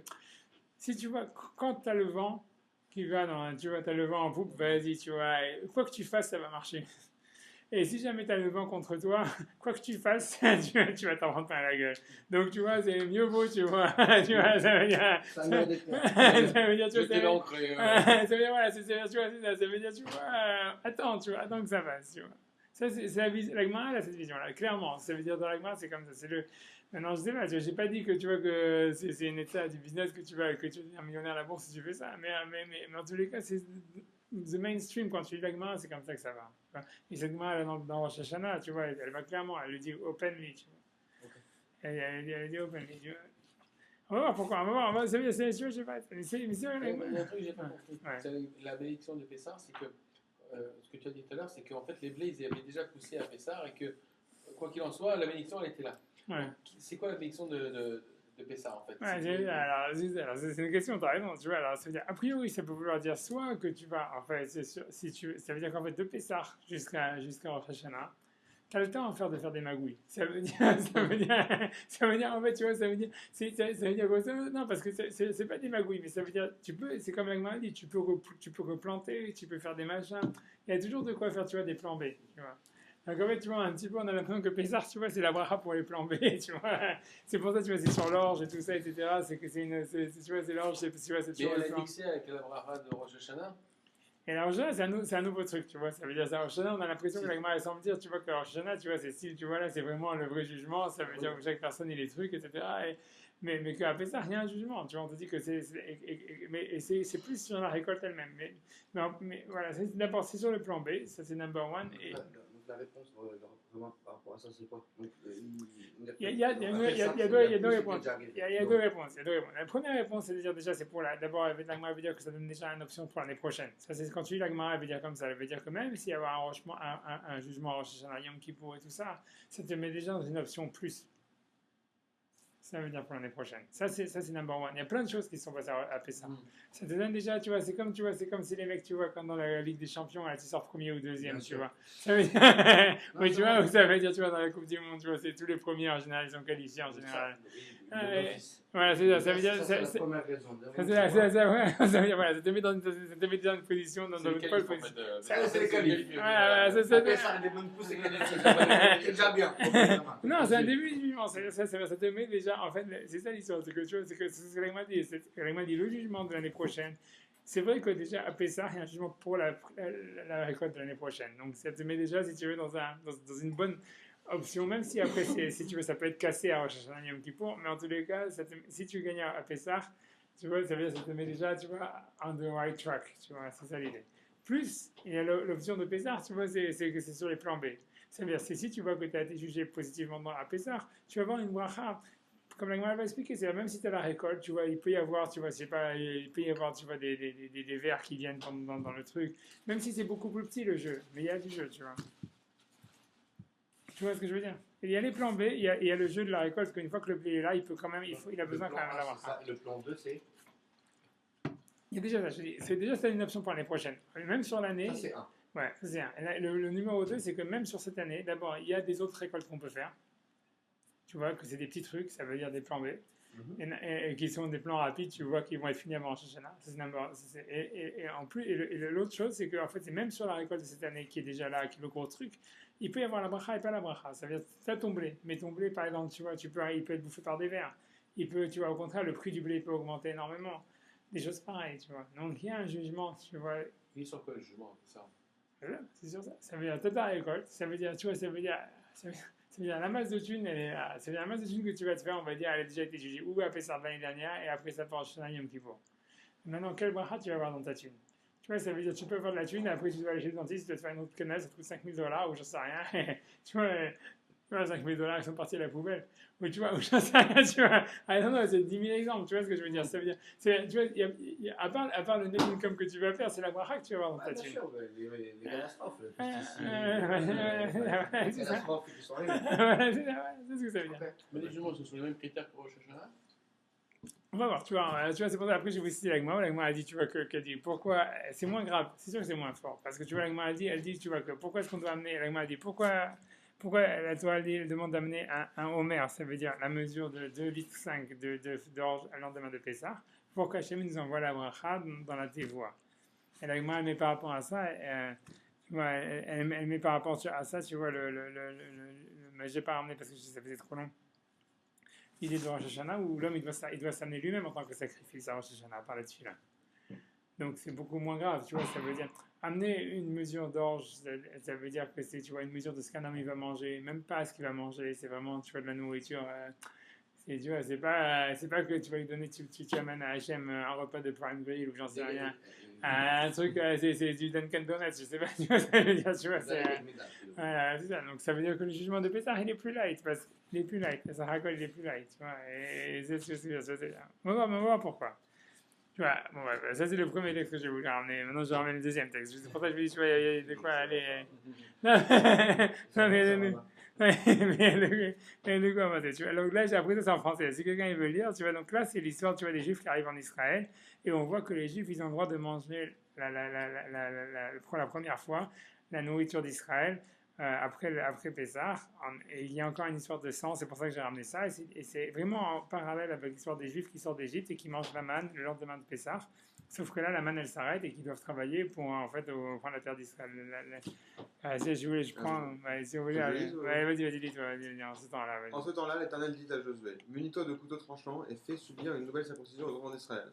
si tu vois, quand tu as le vent qui va tu vois, tu as le vent en poupe, vas-y, tu vois, quoi que tu fasses, ça va marcher. Et si jamais tu as le vent contre toi, quoi que tu fasses, tu vas t'en prendre plein la gueule. Donc tu vois, c'est mieux vaut, tu vois, tu vois, ça veut dire. Ça me dit. Ça veut dire, tu vois, J'étais l'ancré. ça veut dire, voilà, tu vois, ça veut dire, tu vois, attends que ça passe, tu vois. Ça, c'est l'Agma, elle a cette vision-là, clairement. Ça veut dire dans l'Agma, c'est comme ça. Maintenant, je sais pas, j'ai pas dit que tu vois que c'est une état du business que tu vas devenir millionnaire à la bourse si tu fais ça. Mais en tous les cas, c'est the mainstream quand tu lis l'Agma, c'est comme ça que ça va. Et cette Agma, dans Rosh Hashanah, tu vois, elle va clairement, elle le dit openly, tu vois. Okay. Elle dit openly, tu vois. On va voir pourquoi, on va voir, c'est bien, je sais pas. Mais c'est vrai, l'Agma. Il y a un truc que j'ai pas compris. Ouais. C'est la bénédiction de Pessar, c'est que ce que tu as dit tout à l'heure, c'est qu'en fait les blés ils avaient déjà poussé à Pessar et que quoi qu'il en soit, la bénédiction elle était là. Ouais. C'est quoi la bénédiction de Pessar en fait? Ouais, alors, c'est une question, t'as raison, tu vois. Alors, ça veut dire, a priori, ça peut vouloir dire soit que tu vas, en fait, c'est sûr, ça veut dire qu'en fait, de Pessah jusqu'à Rosh Hashanah, t'as le temps de faire des magouilles. Ça veut dire, en fait, tu vois, ça veut dire quoi ça? Non, parce que c'est pas des magouilles, mais ça veut dire, c'est comme la dit, tu peux replanter, tu peux faire des machins. Il y a toujours de quoi faire, tu vois, des plans B, tu vois. Donc en fait, tu vois, un petit peu, on a l'impression que Pessah, tu vois, c'est la bracha pour les plans B, tu vois. C'est pour ça, tu vois, c'est sur l'orge et tout ça, etc. C'est que tu vois, c'est l'orge, tu vois, c'est Mais toujours elle le est plan. mixée avec la bracha de Rosh Hashanah. Et la Rosh Hashanah, c'est un nouveau truc, tu vois. Ça veut dire, ça, Rosh Hashanah, on a l'impression que la Gemara semble dire, tu vois, que Rosh Hashanah, tu vois, c'est style, tu vois, là, c'est vraiment le vrai jugement. Ça veut dire que chaque personne, il est truc, etc. Mais qu'à Pessah, il y a un jugement. Tu vois, on te dit que c'est plus sur la récolte elle-même. Mais voilà, d'abord, c'est sur le plan B, ça c'est number one. Et Donc la réponse vraiment par rapport à ça, c'est quoi? Donc, il y a deux réponses. Il y a deux réponses. La première réponse, c'est de dire déjà, c'est pour d'abord, l'Agma veut dire que ça donne déjà une option pour l'année prochaine. Ça, c'est quand tu lis l'Agma, elle veut dire comme ça. Elle veut dire que même s'il y a un jugement Rosh Hashanah, Yom Kippour et tout ça, ça te met déjà dans une option plus. Ça veut dire pour l'année prochaine. Ça, c'est number one. Il y a plein de choses qui sont passées à Pessah. Ça te donne déjà, tu vois, c'est comme si les mecs, tu vois, quand dans la Ligue des Champions, là, tu sors premier ou deuxième, Bien tu sûr. vois. Ça veut dire, oui, tu vois, ça veut dire, tu vois, dans la Coupe du Monde, tu vois, c'est tous les premiers, en général, ils sont qualifiés, en général. Voilà, c'est ça. Ça veut dire, c'est la première raison. ça veut dire, voilà, ça te met dans une position, dans C'est une le pole calife, en position. fait. C'est les qualifs. Voilà, Après ça, des bonnes pousses, c'est déjà bien. Non, c'est un début du jugement. Ça te met déjà. En fait, c'est ça l'histoire. C'est que tu vois, c'est ce que l'Agma dit. L'Agma dit le jugement de l'année prochaine. C'est vrai que déjà, à Pessah, il y a un jugement pour la récolte de l'année prochaine. Donc, ça te met déjà, si tu veux, dans une bonne option, même si après, si tu veux, ça peut être cassé à Rosh Hashanah Yom Kippour. Mais en tous les cas, si tu gagnes à Pessah, tu vois, ça veut dire que ça te met déjà, tu vois, on the right track. Tu vois, c'est ça l'idée. Plus, il y a l'option de Pessah, tu vois, c'est que c'est sur les plans B. C'est-à-dire, si tu vois que tu as été jugé positivement à Pessah, tu vas avoir une bracha comme la Gemara va expliquer, c'est même si tu as la récolte, tu vois, il peut y avoir, tu vois, c'est pas, il peut y avoir, tu vois, des vers qui viennent dans le truc, même si c'est beaucoup plus petit le jeu, mais il y a du jeu, tu vois. Tu vois ce que je veux dire? Il y a les plans B, il y a le jeu de la récolte, parce qu'une fois que le blé est là, il peut quand même, il a Le besoin plan quand même A, d'avoir c'est ça, et le plan 2, c'est. Il y a déjà ça, je te dis, c'est déjà ça une option pour l'année prochaine. Même sur l'année, Ça, c'est 1. ouais, ça, c'est un. Et là, le numéro 2, c'est que même sur cette année, d'abord, il y a des autres récoltes qu'on peut faire. Tu vois que c'est des petits trucs, ça veut dire des plans B. Et qui sont des plans rapides, tu vois, qui vont être finis avant Rosh Hashanah. Et en plus, l'autre chose, c'est que en fait, c'est même sur la récolte de cette année qui est déjà là, qui est le gros truc, il peut y avoir la bracha et pas la bracha. Ça veut dire, tu as ton blé, mais ton blé, par exemple, tu vois, il peut être bouffé par des vers. Il peut, tu vois, au contraire, le prix du blé peut augmenter énormément. Des choses pareilles, tu vois. Donc, il y a un jugement, tu vois. Il est sur quoi le jugement, c'est ça? Voilà, c'est sur ça. Ça veut dire, t'as ta récolte, ça veut dire, tu vois, ça veut dire la masse de thunes, ça veut dire la masse de thunes que tu vas te faire, on va dire, elle a déjà été jugée ou à Pessah l'année dernière et après ça part en Shana Yom Kippour. Maintenant, quel bracha tu vas avoir dans ta thune? Tu vois, ça veut dire tu peux faire de la thune et après tu dois aller chez le dentiste, tu dois te faire une autre canal, ça te coûte $5,000 ou j'en sais rien. tu vois, $5,000 qui sont partis à la poubelle. Ou tu vois, ou j'en sais rien, tu vois. Ah non, non, c'est 10 000 exemples, tu vois ce que je veux dire. Ça veut dire, tu vois, à part le net income que tu vas faire, c'est la bracha que tu vas avoir dans ta Bien thune. sûr, les catastrophes, le pesticide, ouais, les c'est ça. catastrophes qui sont arrivées. Ouais, c'est ce que ça veut dire. Mais les jugements, ce sont les mêmes critères que Rosh Hashanah? On va voir, tu vois c'est pour ça, après je vais vous citer l'Agma, l'Agma a dit, tu vois, qu'elle dit, pourquoi, c'est moins grave, c'est sûr que c'est moins fort, parce que tu vois, l'Agma a dit, elle dit, tu vois, que pourquoi est-ce qu'on doit amener, l'Agma a dit, pourquoi la Torah elle demande d'amener un homer, ça veut dire la mesure de 2,5 litres d'orge à lendemain de Pessah, pour qu'Hachem nous envoie la bracha dans la tévoie. Et l'Agma, elle met par rapport à ça, tu vois, elle met par rapport à ça, tu vois, mais j'ai pas ramené parce que ça faisait trop long. L'idée de Rosh Hashanah où l'homme il doit s'amener lui-même en tant que sacrifice à Rosh Hashanah par la tefila. Donc c'est beaucoup moins grave, tu vois, ça veut dire amener une mesure d'orge, ça veut dire que c'est, tu vois, une mesure de ce qu'un homme il va manger, même pas ce qu'il va manger, c'est vraiment, tu vois, de la nourriture. Tu vois, c'est pas que tu vas lui donner, tu amènes à Hachem un repas de prime grill ou j'en sais rien. Un truc, c'est du Dunkin' Donuts, je sais pas, tu vois, ça veut dire, tu vois, c'est ça. Donc ça veut dire que le jugement de Pessah, il est plus light, parce qu'il est plus light, le Sahakol, il est plus light, tu vois, et c'est ce que c'est. On va voir pourquoi. Tu vois, bon, ouais, ça c'est le premier texte que j'ai voulu ramener. Maintenant, je ramène le deuxième texte. C'est pour ça que je me dis, tu vois, il y a de quoi aller. Non, non, mais de quoi mater, tu vois. Donc là, j'ai appris ça c'est en français. Si quelqu'un il veut lire, tu vois, donc là, c'est l'histoire, tu vois, des Juifs qui arrivent en Israël. Et on voit que les Juifs, ils ont le droit de manger pour la première fois la nourriture d'Israël. Après Pessah, et il y a encore une histoire de sang, c'est pour ça que j'ai ramené ça, et c'est vraiment en parallèle avec l'histoire des Juifs qui sortent d'Égypte et qui mangent la manne le lendemain de Pessah, sauf que là, la manne, elle s'arrête et qu'ils doivent travailler pour, en fait, prendre la terre d'Israël. Je prends, si vous voulez, vas-y, dis-toi, en ce temps-là. En ce temps-là, l'Éternel dit à Josué, munis-toi de couteaux tranchants et fais subir une nouvelle circoncision aux enfants d'Israël.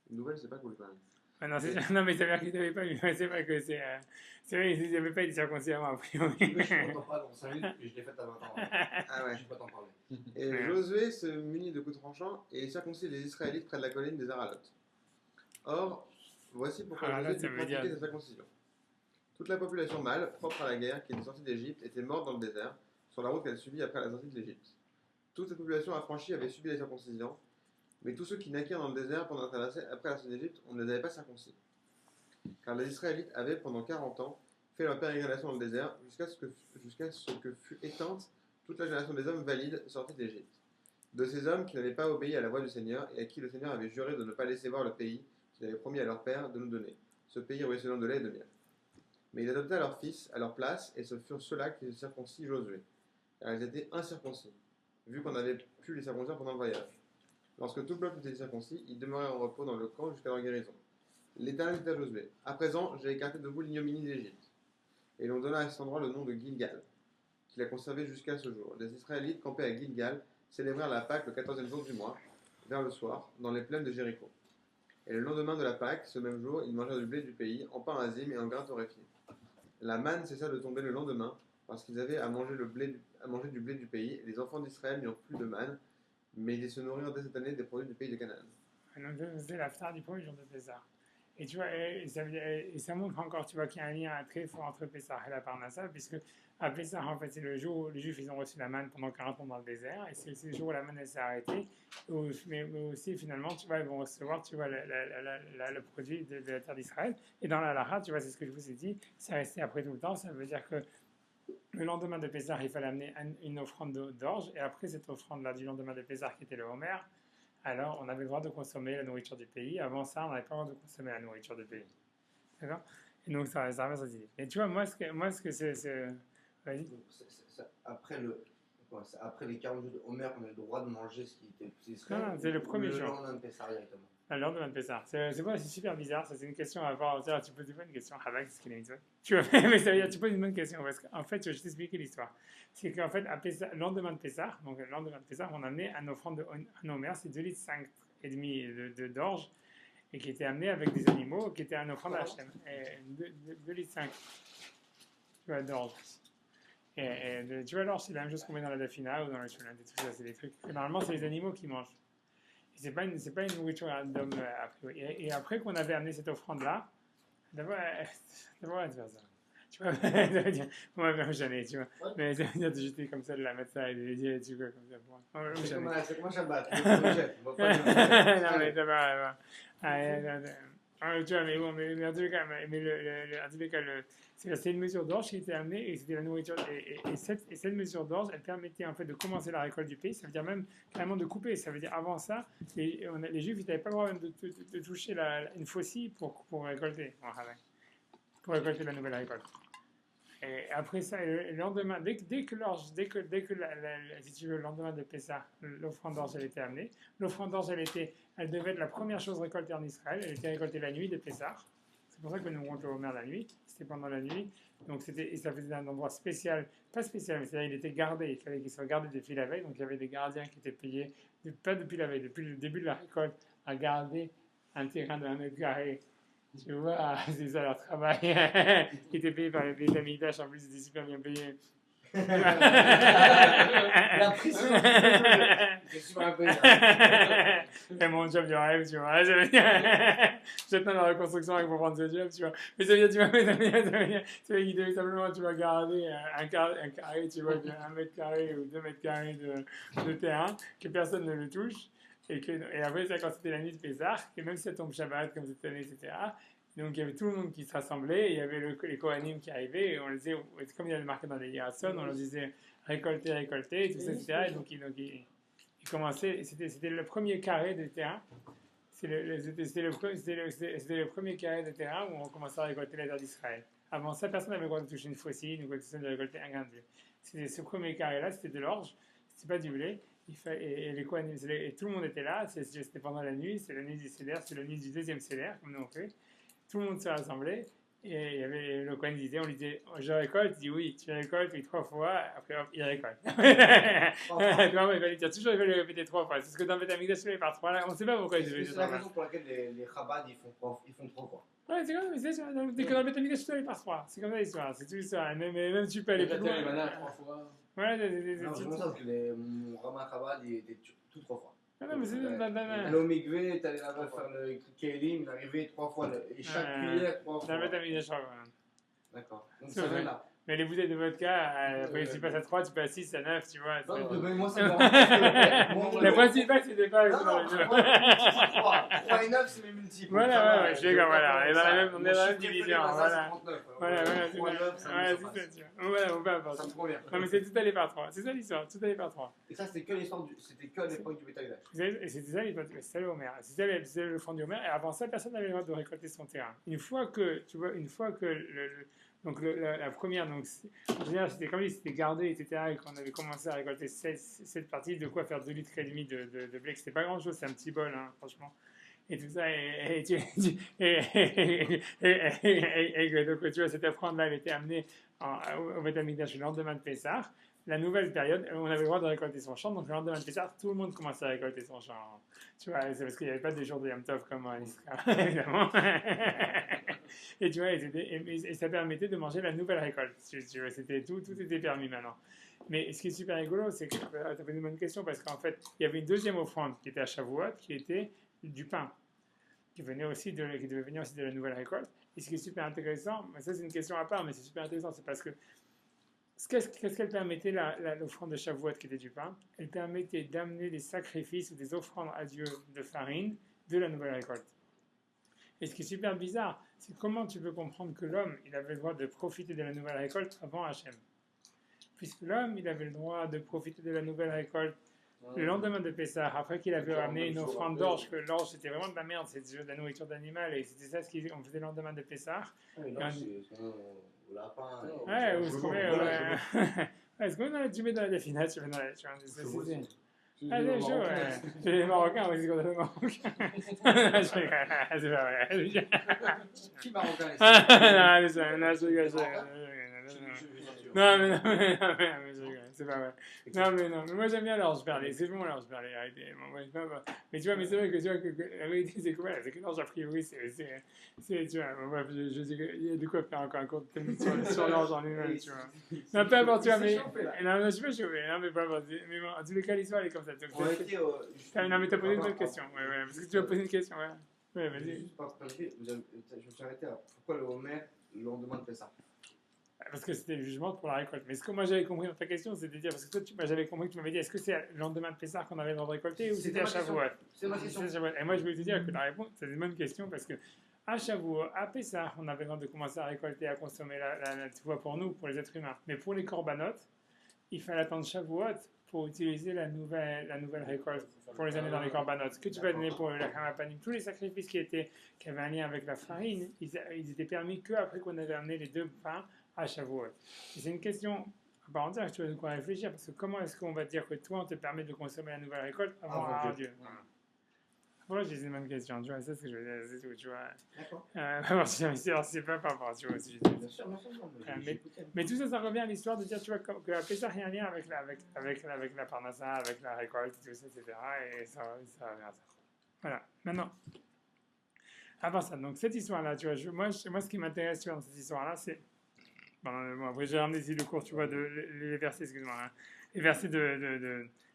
Une nouvelle, c'est pas cool quand même. Ah non, non, mais ça veut dire qu'ils n'avaient pas eu. C'est vrai que c'est. C'est vrai qu'ils n'avaient pas été circoncis avant, a priori. Je t'en parle dans 5 minutes, mais je l'ai fait à 20 ans. Ah ouais. Je peux pas t'en parler. Et Josué se munit de couteaux tranchants et circoncis les Israélites près de la colline des Aralotes. Or, voici pourquoi Josué dut pratiquer cette circoncision. Toute la population mâle, propre à la guerre, qui était sortie d'Égypte, était morte dans le désert, sur la route qu'elle subit après la sortie de l'Égypte. Toute cette population affranchie avait subi la circoncision, mais tous ceux qui naquirent dans le désert pendant la traversée après la sortie d'Égypte, on ne les avait pas circoncis. Car les Israélites avaient, pendant 40 ans, fait leur pérégrination dans le désert, jusqu'à ce que fut éteinte toute la génération des hommes valides sortis d'Égypte. De ces hommes qui n'avaient pas obéi à la voix du Seigneur, et à qui le Seigneur avait juré de ne pas laisser voir le pays qu'il avait promis à leur père de nous donner, ce pays ruisselant de lait et de miel. Mais ils adoptaient leurs fils à leur place, et ce furent ceux-là qui circoncis Josué, car ils étaient incirconcis, vu qu'on avait pu les circoncire pendant le voyage. Lorsque tout le peuple était circoncis, ils demeuraient en repos dans le camp jusqu'à leur guérison. L'Éternel dit à Josué, à présent, j'ai écarté de vous l'ignominie d'Égypte. Et l'on donna à cet endroit le nom de Gilgal, qu'il a conservé jusqu'à ce jour. Les Israélites campés à Gilgal célébrèrent la Pâque le 14e jour du mois, vers le soir, dans les plaines de Jéricho. Et le lendemain de la Pâque, ce même jour, ils mangèrent du blé du pays, en pain azim et en grains torréfiés. La manne cessa de tomber le lendemain, parce qu'ils avaient à manger du blé du pays, et les enfants d'Israël n'eurent plus de manne, mais ils se nourrirent dès cette année des produits du pays de Canaan. Donc, c'est la fin du premier jour de Pessah. Et tu vois, et ça montre encore, tu vois, qu'il y a un lien très fort entre Pessah et la Parnassa, puisque à Pessah, en fait, c'est le jour où les Juifs ils ont reçu la manne pendant 40 ans dans le désert, et c'est le jour où la manne s'est arrêtée, mais aussi finalement, tu vois, ils vont recevoir, tu vois, le produit de la terre d'Israël. Et dans la Lara, tu vois, c'est ce que je vous ai dit, c'est resté après tout le temps, ça veut dire que le lendemain de Pessah, il fallait amener une offrande d'orge, et après cette offrande-là du lendemain de Pessah, qui était le Homer, alors on avait le droit de consommer la nourriture du pays. Avant ça, on n'avait pas le droit de consommer la nourriture du pays. D'accord. Et donc ça revient à cette idée. Et tu vois, moi, ce que c'est... Vas-y. Après les 40 jours de Homer, on a le droit de manger ce qui était Israël. Non, c'est le premier jour. Le lendemain de Pessah directement. Le lendemain de Pessah. C'est super bizarre. Ça, c'est une question à avoir. Tu poses pas une question. Avec ce qu'il a dit. Tu vois, mais ça veut dire, tu poses une bonne question. Parce qu'en fait, je vais t'expliquer l'histoire. C'est qu'en fait, le lendemain de Pessah, donc le lendemain de Pessah, on a amené un offrande de Homer, c'est 2 litres 5 et demi d'orge, et qui était amené avec des animaux, qui était un offrande à Hachem. 2 litres 5, tu vois, d'orge. Et tu vois, l'orge, c'est la même chose qu'on met dans la dafina ou dans le choulin, et tout ça, c'est des trucs. Et normalement, c'est les animaux qui mangent. C'est pas une nourriture d'homme a priori. Et après qu'on avait amené cette offrande-là, d'abord, tu vois, tu vois, ça veut dire, moi, même jamais, tu vois. Ouais. Mais ça veut dire de jeter comme ça, de la mettre ça et de dire, tu vois, comme ça. C'est comme un Shabbat. Non, mais ça va. Tu vois, mais bon, mais en tous les cas, c'était une mesure d'orge qui était amenée et c'était la nourriture. Et cette mesure d'orge, elle permettait en fait de commencer la récolte du pays. Ça veut dire même carrément de couper. Ça veut dire avant ça, les Juifs n'avaient pas le droit de toucher une faucille pour récolter. Pour récolter la nouvelle récolte. Et après ça, le lendemain, dès que si tu veux, le lendemain de Pessah, l'offrande d'orge elle était amenée. L'offrande d'orge elle devait être la première chose récoltée en Israël. Elle était récoltée la nuit de Pessah. C'est pour ça que nous comptons le Homer la nuit. C'était pendant la nuit. Donc et ça faisait un endroit spécial, pas spécial, mais c'est-à-dire il était gardé. Il fallait qu'il soit gardé depuis la veille. Donc il y avait des gardiens qui étaient payés, pas depuis la veille, depuis le début de la récolte, à garder un terrain de 1 mètre carré. Tu vois, c'est ça leur travail. Qui était payé par les Beit Amikdash, en plus, ils étaient super bien payés. La prison, c'est super payé. C'est mon job du rêve, tu vois. J'attends la reconstruction pour prendre ce job, tu vois. Mais ça veut dire, tu vois, ça veut dire simplement, tu vas garder un carré, tu vois, 1 mètre carré ou 2 mètres carrés de terrain, que personne ne le touche. Et après, ça, quand c'était la nuit de Pessah, et même si ça tombe Shabbat, comme cette année, etc., donc il y avait tout le monde qui se rassemblait, et il y avait les Kohanim qui arrivaient, et on les disait, comme il y avait marqué dans les Yerason, on leur disait récolter, et tout ça, etc. Et donc ils commençaient, c'était le premier carré de terrain, c'était le premier carré de terrain où on commençait à récolter la terre d'Israël. Avant ça, personne n'avait le droit de toucher une faucille, ou personne de récolter un grain de blé. C'était ce premier carré-là, c'était de l'orge, c'était pas du blé. Et les Kohanim, et tout le monde était là, c'était pendant la nuit, c'est la nuit du Seder, c'est la nuit du deuxième Seder, comme nous on fait. Tout le monde s'est rassemblé, et il y avait le Kohen on lui disait, je récolte, il dit oui, tu récoltes, oui, 3 fois, après hop, il récolte. Il fallait dire, toujours il fallait répéter 3 fois, c'est ce que dans le Beit Amikdash, il par 3 là, on ne sait pas pourquoi il devait dire 3 fois. C'est la raison pour laquelle les Chabad, ils font 3 fois. Ouais, c'est comme ça, dès que dans le Beit Amikdash, tu allais par 3, c'est comme ça l'histoire, c'est tout l'histoire, même tu peux aller plus loin. Les manas 3 fois. Ouais, non, je pense que mon Rama Chabad, il était tout 3 fois. Non, mais c'est... Allô, Migvé, t'allais là-bas faire le Kélim, il arrivait 3 fois, et chaque cuillère 3 fois. Dans le Beit Amikdash, D'accord. Donc ça vient là. Mais les bouteilles de vodka, après tu passes à 3, tu passes à 6, à 9, tu vois. Non, mais moi ça me rend. Le principal, c'était pas dans les deux. 3 et 9, c'est mes multiples. Voilà, ouais, je suis d'accord, voilà. On est dans la même division. Voilà, on peut avoir. Ça me convient. Non, mais c'est tout allé par 3. C'est ça l'histoire, tout allé par 3. Et ça, c'était que l'histoire c'était que l'époque du Beit Amikdash. C'était ça l'époque, c'était le Homer. C'était le front du Homer. Et avant ça, personne n'avait le droit de récolter son terrain. Une fois que donc la première, donc en général c'était comme c'était gardé, etc. Et qu'on avait commencé à récolter cette partie, de quoi faire 2 litres et demi de blé, c'était pas grand chose, c'est un petit bol, hein, franchement. Et tout ça, donc tu vois, cette offrande-là, elle était amenée au Beit Amikdash le lendemain de Pessah. La nouvelle période, on avait le droit de récolter son champ, donc le lendemain de Pessah, tout le monde commençait à récolter son champ. Tu vois, c'est parce qu'il n'y avait pas de jour de Yom Tov comme en Israël, évidemment. Et tu vois, et ça permettait de manger la nouvelle récolte. Tu vois, tout était permis maintenant. Mais ce qui est super rigolo, c'est que tu as fait une bonne question, parce qu'en fait, il y avait une deuxième offrande qui était à Shavuot, qui était du pain. qui devait venir aussi de la nouvelle récolte. Et ce qui est super intéressant, mais ça c'est une question à part, mais c'est super intéressant, c'est parce que qu'est-ce qu'elle permettait, l'offrande de Shavuot qui était du pain? Elle permettait d'amener des sacrifices ou des offrandes à Dieu de farine de la nouvelle récolte. Et ce qui est super bizarre, c'est comment tu peux comprendre que l'homme, il avait le droit de profiter de la nouvelle récolte avant Hachem. Puisque l'homme, il avait le droit de profiter de la nouvelle récolte le lendemain de Pessah, après qu'il avait amené une offrande d'orge, que l'orge c'était vraiment de la merde, c'était de la nourriture d'animal, et c'était ça ce qu'on faisait le lendemain de Pessah. Oui, non, c'est au lapin. Ouais, ou ce qu'on met. Ouais, ce qu'on met tu mets dans la définale, tu mets dans la. Ah, c'est chaud, ouais. C'est les Marocains, oui, c'est qu'on a les Marocains. C'est pas vrai. Qui Marocain ici? Non, je rigole. Non, mais je rigole, c'est pas vrai. Non, mais moi j'aime bien l'orge perlée, c'est bon l'orge perlée, arrêtez. Mais tu vois, mais c'est vrai que, tu vois, que la vérité c'est quoi? C'est que l'orge a priori, tu vois, bref, je dis qu'il y a de quoi faire encore un cours sur l'orge en lui-même, tu vois. Non, peu importe, tu vois, mais. Non, je suis pas chauffé, non, mais peu importe. Mais bon, en tous les cas, l'histoire elle est comme ça. Non, mais t'as posé une bonne question, ouais, parce que tu as posé une question, ouais. Ouais, vas-y. Je me suis arrêté à pourquoi le Homer, le lendemain de Pessah? Parce que c'était le jugement pour la récolte. Mais ce que moi j'avais compris dans ta question, c'est de dire, parce que toi, j'avais compris que tu m'avais dit, est-ce que c'est le lendemain de Pessah qu'on avait le droit de récolter ou c'était à Shavuot? C'est ma question. Et moi je voulais te dire que la réponse, c'est une bonne question parce que à Shavuot, à Pessah, on avait le droit de commencer à récolter, à consommer tu vois, pour nous, pour les êtres humains. Mais pour les corbanotes, il fallait attendre Shavuot pour utiliser la nouvelle récolte, pour les amener dans les corbanotes. Ce que tu vas donner pour la Hamapanim, tous les sacrifices qui avaient un lien avec la farine, ils étaient permis qu'après qu'on avait amené les deux pains à Shavuot. Et c'est une question à part entière que tu vas de quoi réfléchir, parce que comment est-ce qu'on va dire que toi, on te permet de consommer la nouvelle récolte avant Dieu? Voilà, j'ai une bonne question, tu vois, c'est ce que je veux dire, c'est tout, tu vois. D'accord. C'est pas par rapport, tu vois, si Bien sûr, mais tout ça, ça revient à l'histoire de dire, tu vois, que la Pessah a un lien avec la parnassa, avec la récolte, tout ça, etc. Et ça revient à ça. Voilà, maintenant, à part ça, donc cette histoire-là, tu vois, moi, ce qui m'intéresse, tu vois, dans cette histoire-là, c'est. Bon, après, j'ai ramené ici le cours, tu vois, les versets, excuse-moi, hein, les versets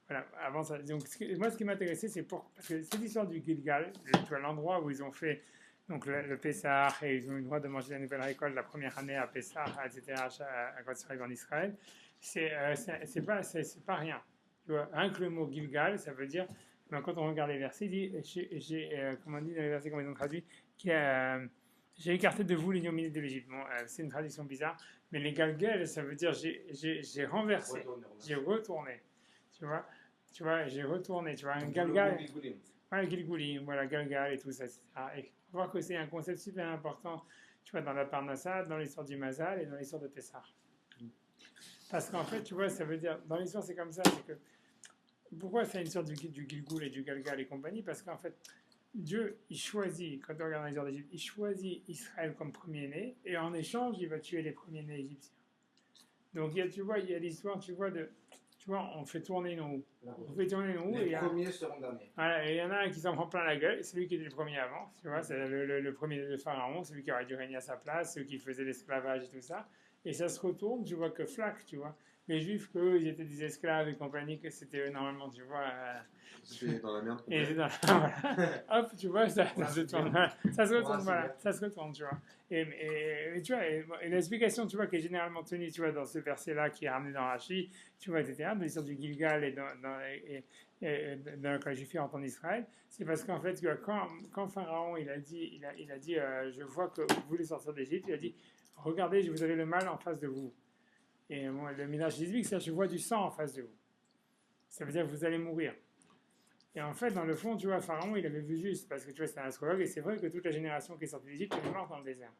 voilà, avant ça. Donc, moi, ce qui m'intéressait, c'est parce que cette histoire du Gilgal, tu vois, l'endroit où ils ont fait donc le Pessah et ils ont eu le droit de manger la nouvelle récolte la première année à Pessah, etc., quand ils arrivent en Israël, c'est pas rien. Tu vois, rien que le mot Gilgal, ça veut dire, quand on regarde les versets, il dit, comment on dit dans les versets, comment ils ont traduit, j'ai écarté de vous l'ignominie de l'Égypte. Bon, c'est une traduction bizarre, mais les galgal, ça veut dire j'ai renversé, j'ai retourné. Tu vois, j'ai retourné. Tu vois, un galgal. Voilà, Gilgoulim, voilà, galgal et tout ça, etc. Et on voit que c'est un concept super important, tu vois, dans la Parnassa, dans l'histoire du Mazal et dans l'histoire de Pessah. Parce qu'en fait, tu vois, ça veut dire, dans l'histoire, c'est comme ça, c'est que. Pourquoi c'est une sorte du Gilgoul et du Galgal et compagnie? Parce qu'en fait, Dieu, il choisit, quand on regarde l'histoire d'Égypte, il choisit Israël comme premier-né, et en échange, il va tuer les premiers-nés égyptiens. Donc, tu vois, il y a l'histoire, tu vois, on fait tourner une roue. Les premiers seront derniers. Voilà, et il y en a un qui s'en prend plein la gueule, c'est lui qui était le premier avant, tu vois, c'est le premier de Pharaon, celui qui aurait dû régner à sa place, celui qui faisait l'esclavage et tout ça. Et ça se retourne, tu vois, que flac, tu vois. Les Juifs, qu'eux, ils étaient des esclaves et compagnie, que c'était eux, normalement, tu vois. C'était dans la merde. Et voilà. Hop, tu vois, ça se retourne. Ça se retourne, tu vois. Et tu vois, et l'explication, tu vois, qui est généralement tenue, tu vois, dans ce verset-là, qui est ramené dans Rashi, tu vois, etc., dans l'histoire du Gilgal et dans le cas juif en Israël, c'est parce qu'en fait, tu vois, quand Pharaon, il a dit, je vois que vous voulez sortir d'Égypte, il a dit, regardez, vous avez le mal en face de vous. Et le Midrash dit que je vois du sang en face de vous. Ça veut dire que vous allez mourir. Et en fait, dans le fond, tu vois, Pharaon, il avait vu juste, parce que tu vois, c'était un astrologue, et c'est vrai que toute la génération qui est sortie d'Égypte est morte dans le désert.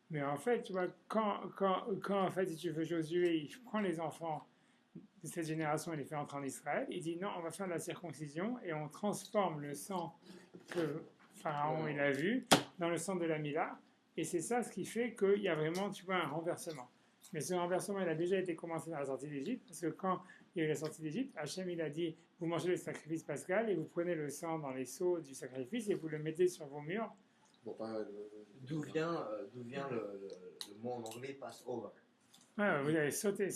Mais en fait, tu vois, quand en fait, si tu veux, Josué, il prend les enfants de cette génération et les fait entrer en Israël, il dit non, on va faire de la circoncision et on transforme le sang que Pharaon, il a vu dans le sang de la Mila, et c'est ça ce qui fait qu'il y a vraiment, tu vois, un renversement. Mais ce renversement, il a déjà été commencé dans la sortie d'Égypte, parce que quand il y a eu la sortie d'Égypte, Hachem, il a dit, vous mangez le sacrifice pascal et vous prenez le sang dans les seaux du sacrifice et vous le mettez sur vos murs. Bon, d'où vient le mot en anglais Passover? Ouais, vous allez sauter.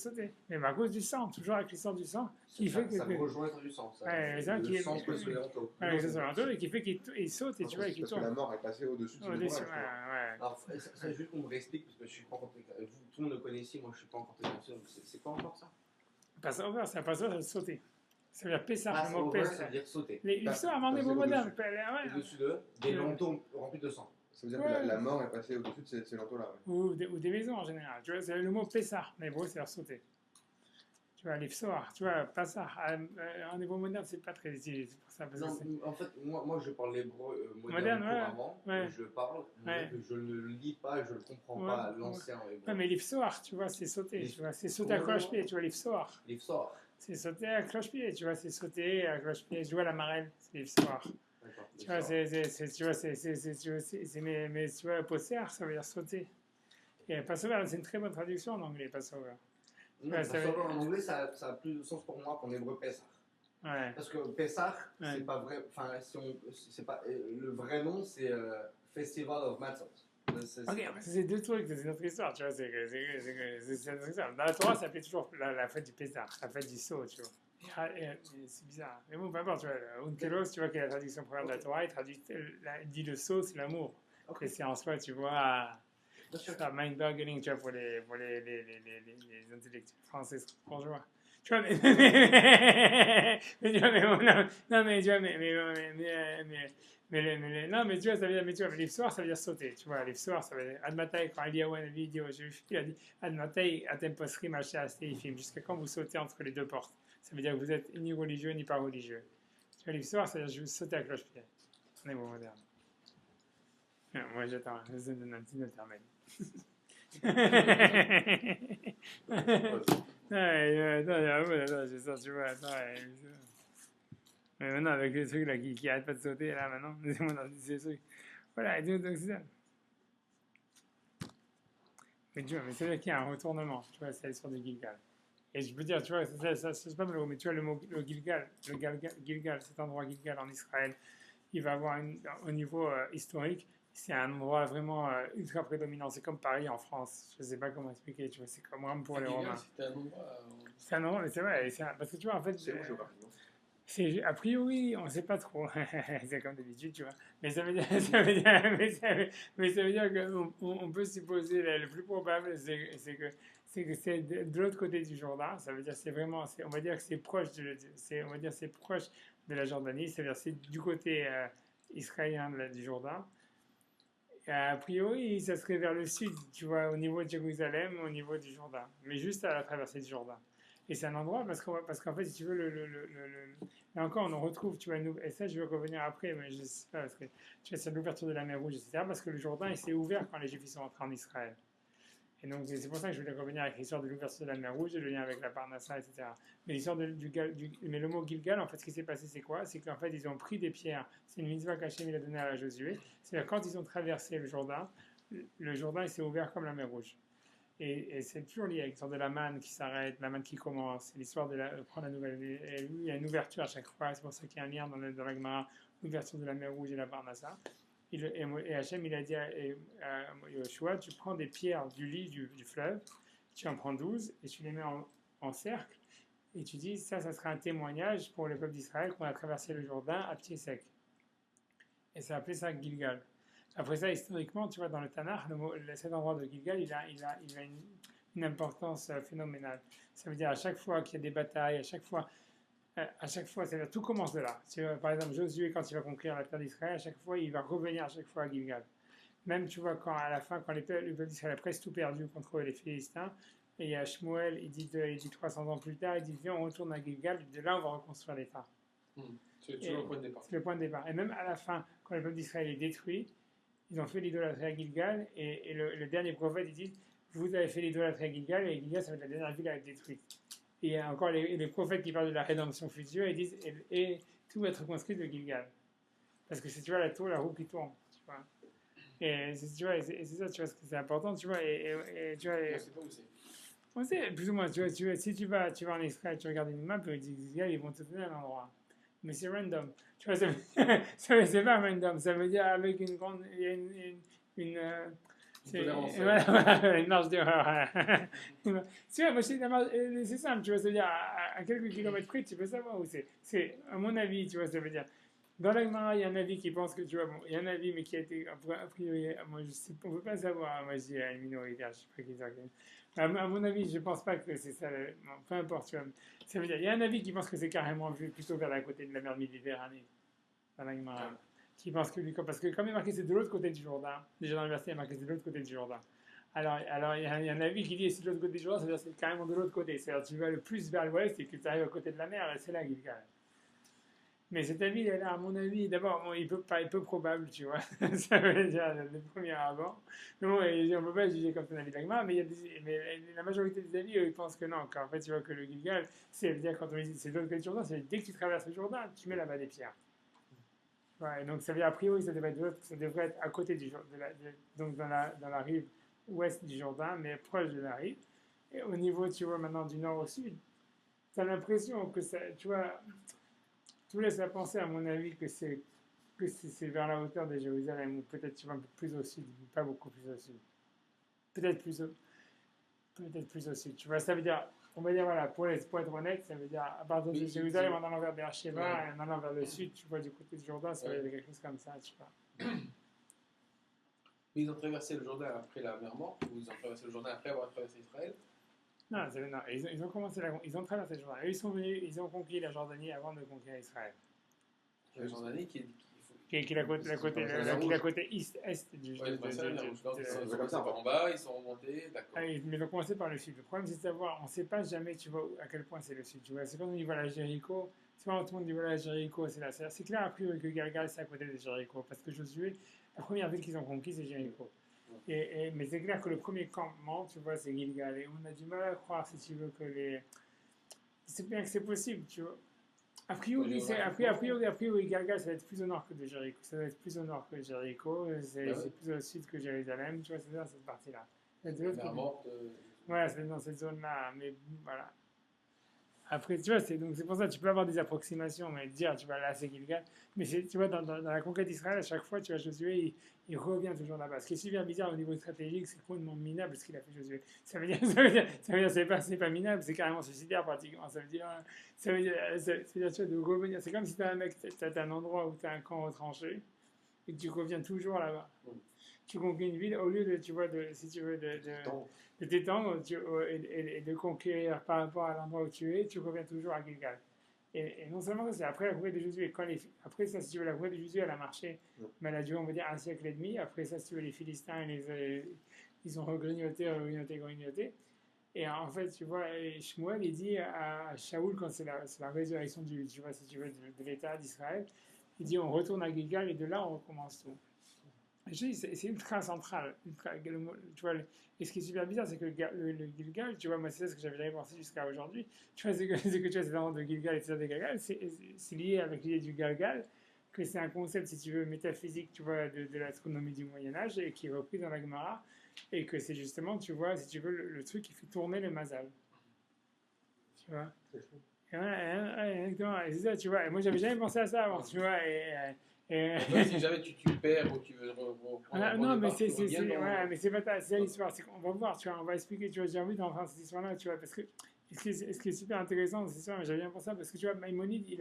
Mais à cause du sang, toujours avec l'histoire du sang, qui fait que. Ça me rejoint être du sang. Ça. Ouais, ça, Le sang coule sous les manteaux. Ouais, c'est ça, et qui fait qu'il saute et tu vois, et qu'il parce que tourne. la mort est passée au-dessus de son ouvrage. Alors, ça, juste qu'on me réexplique, parce que je suis pas encore. Tout le monde le connaît ici, moi je suis pas encore très sûr. C'est quoi encore ça? Passover, c'est un passover, c'est sauter. Ça veut dire Pessah, le mot Passover, Pessah. ça veut dire sauter. L'histoire, avant des mots modernes. Au-dessus de des manteaux remplis de sang. Ça veut dire que la mort est passée au-dessus de ces manteaux-là. Ouais. Ou des maisons en général. Tu vois, c'est le mot Pessah, mais bon, c'est sauter. Tu vois, les psoar, tu vois, pas ça. En hébreu moderne, c'est pas très utilisé. C'est pour ça. Non, en fait, moi je parle l'hébreu moderne couramment. Ouais. Je parle, mais je ne le lis pas, je ne le comprends pas, l'ancien hébreu. Ouais, mais l'ifsoar, tu vois, c'est sauter. Tu vois, c'est sauter à cloche-pied, tu vois, l'ifsoar. L'ifsoar. C'est sauter à cloche-pied, tu vois, c'est sauter à cloche-pied. Je vois la marelle, c'est l'ifsoar. Tu vois, mais tu vois, posser, ça veut dire sauter. Et passover, c'est une très bonne traduction en anglais, passover. Non, passover en anglais, ça a plus de sens pour moi qu'en hébreu Pessah. Ouais. Parce que Pessah, c'est pas vrai. Enfin, c'est pas le vrai nom, c'est Festival of Matzot. Ok, c'est deux trucs, c'est notre histoire, tu vois. C'est notre histoire. Dans la Torah, ça s'appelait toujours la fête du Pessah, la fête du saut, tu vois. C'est bizarre. Mais bon, peu importe, tu vois. Unkelos, tu vois, qui est la traduction première de la Torah, il dit le saut, c'est l'amour. Okay. Et c'est en soi, tu vois, c'est mind-boggling, tu vois, pour les intellectuels français, bonjour. Tu vois, mais tu vois, non, mais tu vois, non, mais tu vois, ça veut dire, mais tu vois, l'ifsoar, ça veut dire sauter, tu vois, l'ifsoar, ça veut dire, admatai, quand Eliyahu dit aux Juifs, il a dit, admatai, atem posrim, ashteifim, jusqu'à quand vous sautez entre les deux portes. Ça veut dire que vous êtes ni religieux, ni pas religieux. Tu vois, l'ifsoar, ça veut dire, je veux sauter à cloche-pied. On est bon moderne. Moi, j'attends, je vous donne un petit intermède. Attends, j'ai ça, tu vois, attends. Mais maintenant, avec les trucs là qui arrêtent pas de sauter, là, maintenant, laissez-moi dans ces trucs. Voilà, donc c'est ça. Mais tu vois, mais c'est-à-dire qu'il y a un retournement, tu vois, c'est l'histoire du Gilgal. Et je peux dire, tu vois, c'est pas le mot, mais tu vois, le mot Gilgal, cet endroit Gilgal en Israël, il va avoir au niveau historique, c'est un endroit vraiment ultra prédominant. C'est comme Paris en France. Je ne sais pas comment expliquer. Tu vois, c'est comme vraiment pour les Romains. C'est un endroit, mais c'est vrai. Parce que tu vois, en fait. A priori, on ne sait pas trop. C'est comme d'habitude, tu vois. Mais ça veut dire, qu'on peut supposer, le plus probable, c'est que c'est de l'autre côté du Jourdain. Ça veut dire c'est vraiment, on va dire que c'est proche de la Jordanie. C'est-à-dire c'est du côté israélien du Jourdain. A priori, ça serait vers le sud, tu vois, au niveau de Jérusalem, au niveau du Jourdain, mais juste à la traversée du Jourdain. Et c'est un endroit, parce qu'en fait, si tu veux, là encore, on retrouve, tu vois, et ça, je vais revenir après, mais je sais pas, parce que tu vois, c'est l'ouverture de la mer Rouge, etc., parce que le Jourdain, il s'est ouvert quand les Juifs sont entrés en Israël. Et donc, c'est pour ça que je voulais revenir avec l'histoire de l'ouverture de la mer Rouge et le lien avec la Parnassa, etc. Mais l'histoire mais le mot Gilgal, en fait, ce qui s'est passé, c'est quoi? C'est qu'en fait, ils ont pris des pierres. C'est une mitzvah qu'Hachem a donnée à Josué. C'est-à-dire, quand ils ont traversé le Jourdain, il s'est ouvert comme la mer Rouge. Et c'est toujours lié avec l'histoire de la manne qui s'arrête, la manne qui commence. C'est l'histoire de prendre la nouvelle. Et il y a une ouverture à chaque fois. C'est pour ça qu'il y a un lien dans la Gemara, l'ouverture de la mer Rouge et la Parnassa. Et Hachem, il a dit à Yoshua, tu prends des pierres du lit du fleuve, tu en prends 12 et tu les mets en cercle et tu dis, ça sera un témoignage pour le peuple d'Israël qu'on a traversé le Jourdain à pied sec. Et ça appelé ça Gilgal. Après ça, historiquement, tu vois, dans le Tanakh, cet endroit de Gilgal, il a une importance phénoménale. Ça veut dire à chaque fois qu'il y a des batailles, à chaque fois, c'est-à-dire tout commence de là. Par exemple, Josué, quand il va conquérir la terre d'Israël, à chaque fois, il va revenir à chaque fois à Gilgal. Même, tu vois, à la fin, quand le peuple d'Israël a presque tout perdu contre les Philistins, et il y a Shmuel, il dit 300 ans plus tard, il dit, viens, on retourne à Gilgal, de là, on va reconstruire l'État. C'est toujours le point de départ. C'est le point de départ. Et même à la fin, quand le peuple d'Israël est détruit, ils ont fait l'idolâtrie à Gilgal, et le dernier prophète, il dit, vous avez fait l'idolâtrie à Gilgal, et Gilgal, ça va être la dernière ville à être détruite. Et il y a encore les prophètes qui parlent de la rédemption future et disent et tout va être reconstruit de Gilgal. Parce que c'est, tu vois, la roue qui tourne. Tu vois. Et c'est ça, tu vois, c'est important, tu vois. Et tu vois, On sait pas où c'est. On sait, plus ou moins, tu vois, si tu vas en Israël, tu regardes une map, et Gilgal, ils vont te donner un endroit. Mais c'est random. Tu vois, c'est pas random. Ça veut dire avec une grande. C'est voilà, une marge d'erreur. Tu vois, moi, c'est simple, tu vois, c'est-à-dire, à quelques kilomètres près, tu peux savoir où c'est. C'est, à mon avis, tu vois, ça veut dire, dans la Gemara, il y a un avis qui pense que, tu vois, bon, il y a un avis, mais qui a été, a priori, moi, je sais, on ne peut pas savoir, moi, je dis à une minorité, je ne sais pas qui c'est. À mon avis, je ne pense pas que c'est ça, bon, peu importe, tu vois. Ça veut dire, il y a un avis qui pense que c'est carrément vu plutôt vers la côté de la mer Méditerranée, dans la Gemara. Qui pense que, parce que comme il est marqué c'est de l'autre côté du Jourdain, déjà dans le verset il est marqué c'est de l'autre côté du Jourdain. Alors il y a un avis qui dit c'est de l'autre côté du Jourdain, c'est-à-dire c'est carrément de l'autre côté. C'est-à-dire tu vas le plus vers l'ouest et que tu arrives à côté de la mer, c'est là Gilgal. Mais cet avis, il est là, à mon avis, d'abord, bon, il est peu probable, tu vois. Ça veut dire le premier abord. Mais bon, on ne peut pas juger comme c'est un avis d'Agma, mais, mais la majorité des avis, ils pensent que non, qu'en fait, tu vois que le Gilgal, c'est-à-dire quand on dit c'est de l'autre côté du Jourdain, c'est dès que tu traverses le Jourdain, tu mets là-bas des pierres. Ouais, donc ça veut dire, a priori, ça devrait être à côté du Jourdain, donc dans la rive ouest du Jourdain, mais proche de la rive. Et au niveau, tu vois, maintenant du nord au sud, tu as l'impression que ça, tu vois, tout laisse à penser, à mon avis, que c'est vers la hauteur de Jérusalem, ou peut-être, tu vois, un peu plus au sud, pas beaucoup plus au sud. Peut-être plus au sud. Tu vois, ça veut dire, on va dire, voilà, pour être honnête, ça veut dire, à partir de Jérusalem, en allant vers Beersheba, et en allant vers le sud, tu vois, du côté du Jourdain, ça va être quelque chose comme ça, tu vois. Mais ils ont traversé le Jourdain après la mer Morte, ou ils ont traversé le Jourdain après avoir traversé Israël? Non, ils ont commencé ils ont traversé le Jourdain. Eux, ils sont venus, ils ont conquis la Jordanie avant de conquérir Israël. La Jordanie qui est la côté est du Jourdain. Ils ont commencé par en bas, ils sont remontés, d'accord. Mais ils ont commencé par le sud. Le problème, c'est de savoir, on ne sait pas jamais, tu vois, à quel point c'est le sud. Tu vois, c'est quand on dit voilà Jéricho, c'est pas tout le monde dit voilà Jéricho, c'est là. C'est clair, a priori, que Galgal, c'est à côté de Jéricho. Parce que Josué, la première ville qu'ils ont conquise, c'est Jéricho. Mais c'est clair que le premier campement, tu vois, c'est Gilgal. Et on a du mal à croire, si tu veux, que les. C'est bien que c'est possible, tu vois. A priori, Gilgal, ça va être plus au nord que de Jéricho. Ça va être plus au nord que Jéricho. C'est plus au sud que Jérusalem, tu vois, c'est dans cette partie-là. Voilà, c'est dans cette zone-là. Mais voilà. Après, tu vois, c'est pour ça que tu peux avoir des approximations, mais dire, tu vois, là, c'est Gilgal. Mais tu vois, dans la conquête d'Israël, à chaque fois, tu vois, Josué, il revient toujours là-bas. Ce qui est super bizarre au niveau stratégique, c'est complètement minable ce qu'il a fait Josué. Ça veut dire, c'est pas minable, c'est carrément suicidaire pratiquement. Ça veut dire, tu vois, de revenir. C'est comme si tu as un mec, tu as un endroit où tu as un camp retranché et que tu reviens toujours là-bas. Tu conquiers une ville, au lieu de, tu vois, si tu veux, de t'étendre et de conquérir par rapport à l'endroit où tu es, tu reviens toujours à Gilgal. Et non seulement ça, c'est après la conquête de Josué. Après ça, si tu veux, la conquête de Josué, elle a marché, mais elle a duré, on va dire, un siècle et demi. Après ça, si tu veux, les Philistins, ils ont regrignoté. Et en fait, tu vois, Shmuel, il dit à Shaoul, quand c'est la résurrection tu vois, si tu veux, de l'État d'Israël, il dit on retourne à Gilgal et de là, on recommence tout. Je dis, c'est ultra central. Tu vois, et ce qui est super bizarre, c'est que le Gilgal, tu vois, moi, c'est ça ce que j'avais jamais pensé jusqu'à aujourd'hui. Tu vois, c'est que tu vois, c'est vraiment de Gilgal et de Galgal, c'est lié avec l'idée du Galgal, que c'est un concept, si tu veux, métaphysique, tu vois, de l'astronomie du Moyen-Âge, et qui est repris dans la Gemara, et que c'est justement, tu vois, si tu veux, le truc qui fait tourner le mazal. Tu vois. Exactement, et c'est ça, tu vois. Et moi, j'avais jamais pensé à ça avant, tu vois, si jamais tu perds ou tu veux non, mais c'est pas ça l'histoire. C'est qu'on va voir, tu vois, on va expliquer, tu vois, j'ai envie d'entrer dans cette histoire-là, tu vois, parce que ce qui est super intéressant dans cette histoire, mais j'avais bien pensé ça, parce que tu vois, Maïmonide, tu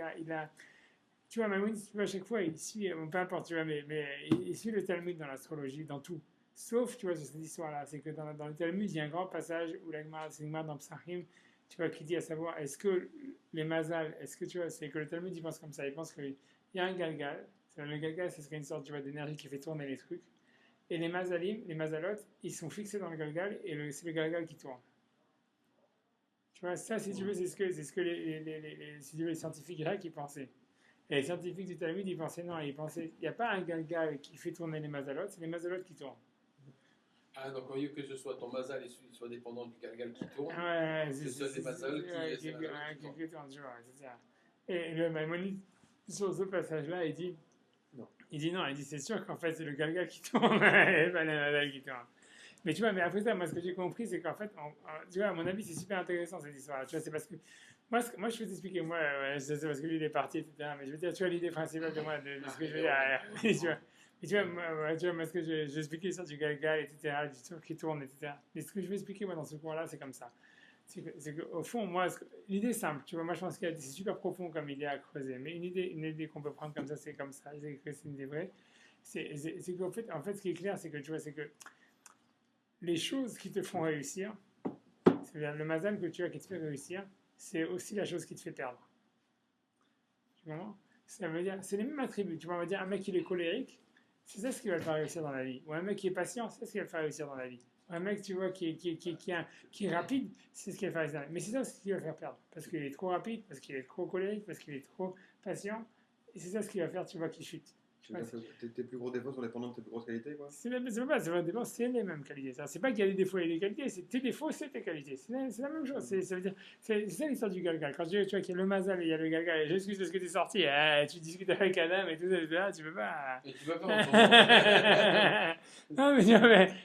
vois, Maïmonide, tu vois, à chaque fois, il suit, bon, peu importe, tu vois, mais il suit le Talmud dans l'astrologie, dans tout. Sauf, tu vois, sur cette histoire-là, c'est que dans le Talmud, il y a un grand passage où c'est une dans Psachim, tu vois, qui dit à savoir, est-ce que les mazal, est-ce que tu vois, c'est que le Talmud, il pense comme ça, il pense qu'il y a un galgal. Le galgal, ce serait une sorte, tu vois, d'énergie qui fait tourner les trucs. Et les mazalim, les mazalotes, ils sont fixés dans le galgal et c'est le galgal qui tourne. Tu vois, ça, si tu veux, c'est ce que les scientifiques grecs ils pensaient. Et les scientifiques du Talmud, ils pensaient non, il n'y a pas un galgal qui fait tourner les mazalotes, c'est les mazalotes qui tournent. Ah, donc au lieu que ce soit ton mazal et soit dépendant du galgal qui tourne, c'est soit des mazals qui tournent, tu vois, c'est ça. Et le Maïmonide, sur ce passage-là, il dit c'est sûr qu'en fait c'est le galgal qui tourne et pas le mazal qui tourne. Mais tu vois, mais après ça, moi ce que j'ai compris, c'est qu'en fait, tu vois, à mon avis, c'est super intéressant cette histoire. Tu vois, c'est parce que moi je peux t'expliquer, c'est parce que lui il est parti, etc. Mais je veux dire, tu vois, l'idée principale de moi, de ce que je veux dire, tu vois. Et tu vois, moi, ce que j'ai expliqué sur du Galgal, etc., du truc qui tourne, etc. Mais ce que je vais expliquer, moi, dans ce cours-là, c'est comme ça. C'est qu'au fond, moi, l'idée est simple. Tu vois, moi, je pense que c'est super profond comme idée à creuser. Mais une idée qu'on peut prendre comme ça, c'est comme ça. C'est que c'est une idée vraie. C'est qu'en fait, ce qui est clair, c'est que tu vois, c'est que les choses qui te font réussir, c'est-à-dire le mazal que tu as qui te fait réussir, c'est aussi la chose qui te fait perdre. Tu comprends? Ça veut dire, c'est les mêmes attributs. Tu vois, on va dire un mec qui est colérique, c'est ça ce qui va le faire réussir dans la vie. Ou un mec qui est patient, c'est ça ce qui va le faire réussir dans la vie. Ou un mec, tu vois, qui est rapide, c'est ce qui va le faire réussir dans la vie. Mais c'est ça ce qui va le faire perdre. Parce qu'il est trop rapide, parce qu'il est trop colérique, parce qu'il est trop patient. Et c'est ça ce qui va faire, tu vois, qu'il chute. Tes plus gros défauts sont dépendants de tes plus grosses qualités, quoi. C'est même pas des défauts, c'est les mêmes qualités. C'est pas qu'il y a des défauts et des qualités, c'est tes défauts, c'est tes qualités. C'est la même chose. Ça veut dire, c'est ça l'histoire du galgal. Quand tu vois qu'il y a le mazal et il y a le galgal, et j'excuse de ce que tu es sorti, tu discutes avec Adam et tout ça, tu peux pas. Et tu vas pas Non, mais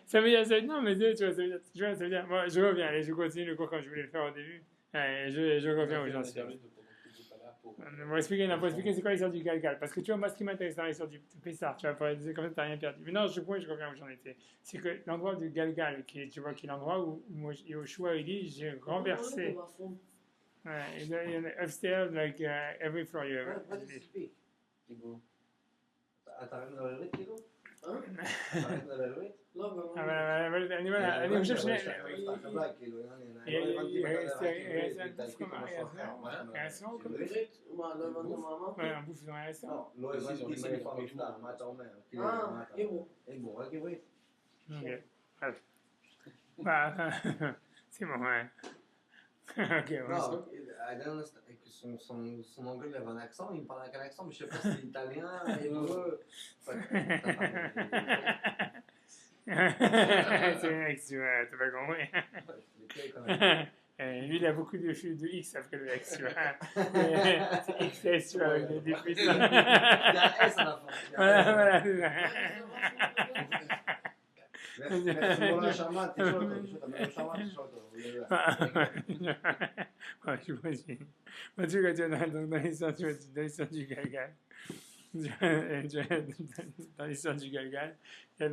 ça veut dire, non, mais tu vois, ça veut dire, moi, je reviens, allez, je continue le cours comme je voulais le faire au début. Je reviens aux gens. On va expliquer c'est quoi l'histoire du Galgal. Parce que tu vois, moi, ce qui m'intéresse dans l'histoire du Pessar, tu vois, pour dire comme ça, t'as rien perdu. Mais non, je reviens où j'en étais. C'est que l'endroit du Galgal, tu vois, qui est l'endroit où Yoshua, il dit, j'ai renversé. Ouais, il y en a upstairs, like every floor you ever. אני חושב ש... un bouffe dans la salle. לא הבנתי מה איפה המפתח, מה אתה אומר? רק עברית. C'est bon, ouais. Ok, non, son anglais il avait un accent, il me parlait avec un accent, mais je sais pas si c'est italien, hébreu. C'est un X, tu vois, t'as pas compris. Lui, il a beaucoup de X après le X, tu vois. C'est XS, tu vois, avec des plus. Il y a un S à la fin. Voilà. J'imagine. Moi, tu vois, dans l'histoire du Galgal, dans l'histoire du Galgal, il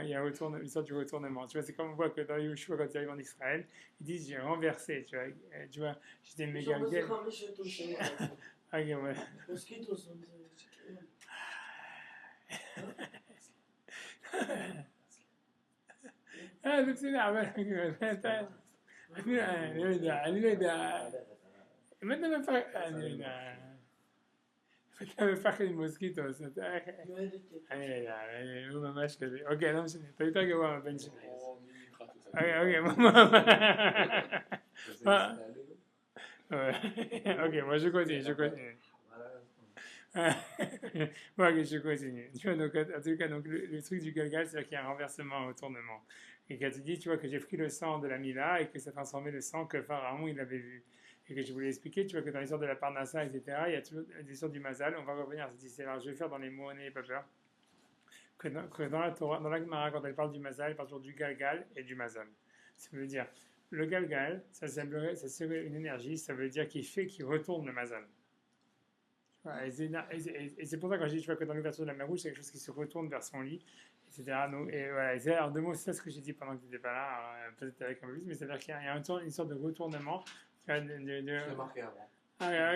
y a l'histoire du retournement. Tu vois, c'est comme on voit que dans Yoshua, quand il arrive en Israël, ils disent j'ai renversé. Tu vois, j'étais méga Galgal. Ok, ouais. donc c'est là, אני לא יודע, אם אתה מפחד ממוסקיטוס, אני לא יודע, הוא ממש כזה, אוקיי, לא משנה, אתה יותר גרוע מהבן שלי. אוקיי, אוקיי, moi je continue. Moi, je continue. Tu vois, donc, en tout cas, donc, le truc du Galgal, c'est qu'il y a un renversement au tournement. Et quand tu dis, tu vois, que j'ai pris le sang de la Mila et que ça transformait le sang que Pharaon, il avait vu. Et que je voulais expliquer, tu vois, que dans l'histoire de la Parnassa, etc., il y a toujours l'histoire du Mazal. On va revenir à cette histoire. Je vais faire dans les mots, n'ayez pas peur. Que dans la Torah, dans la Gemara, quand elle parle du Mazal, elle parle toujours du Galgal et du Mazal. Ça veut dire, le Galgal, ça serait une énergie, ça veut dire qu'il retourne le Mazal. Et c'est pour ça que quand je dis, tu vois, que dans l'ouverture de la mer Rouge, c'est quelque chose qui se retourne vers son lit, etc. Donc, et voilà, alors deux mots, c'est ça ce que j'ai dit pendant que tu n'étais pas là, peut-être avec un peu plus, mais c'est-à-dire qu'il y a une sorte de retournement. Je l'ai marqué avant. Ah,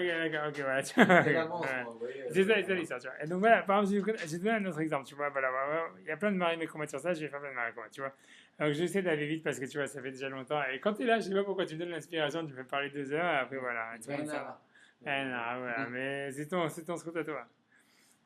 ok, voilà. C'est ça l'histoire, tu vois. Et donc voilà, par exemple, j'ai donné un autre exemple, tu vois, voilà, il y a plein de maris qu'on met sur ça, je vais faire plein de maris tu vois. Donc j'essaie d'aller vite parce que tu vois, ça fait déjà longtemps. Et quand tu es là, je sais pas pourquoi tu me donnes l'inspiration, tu me fais parler 2 heures, et après voilà. Tu vois, ça. Non, voilà, mais c'est ton scout à toi.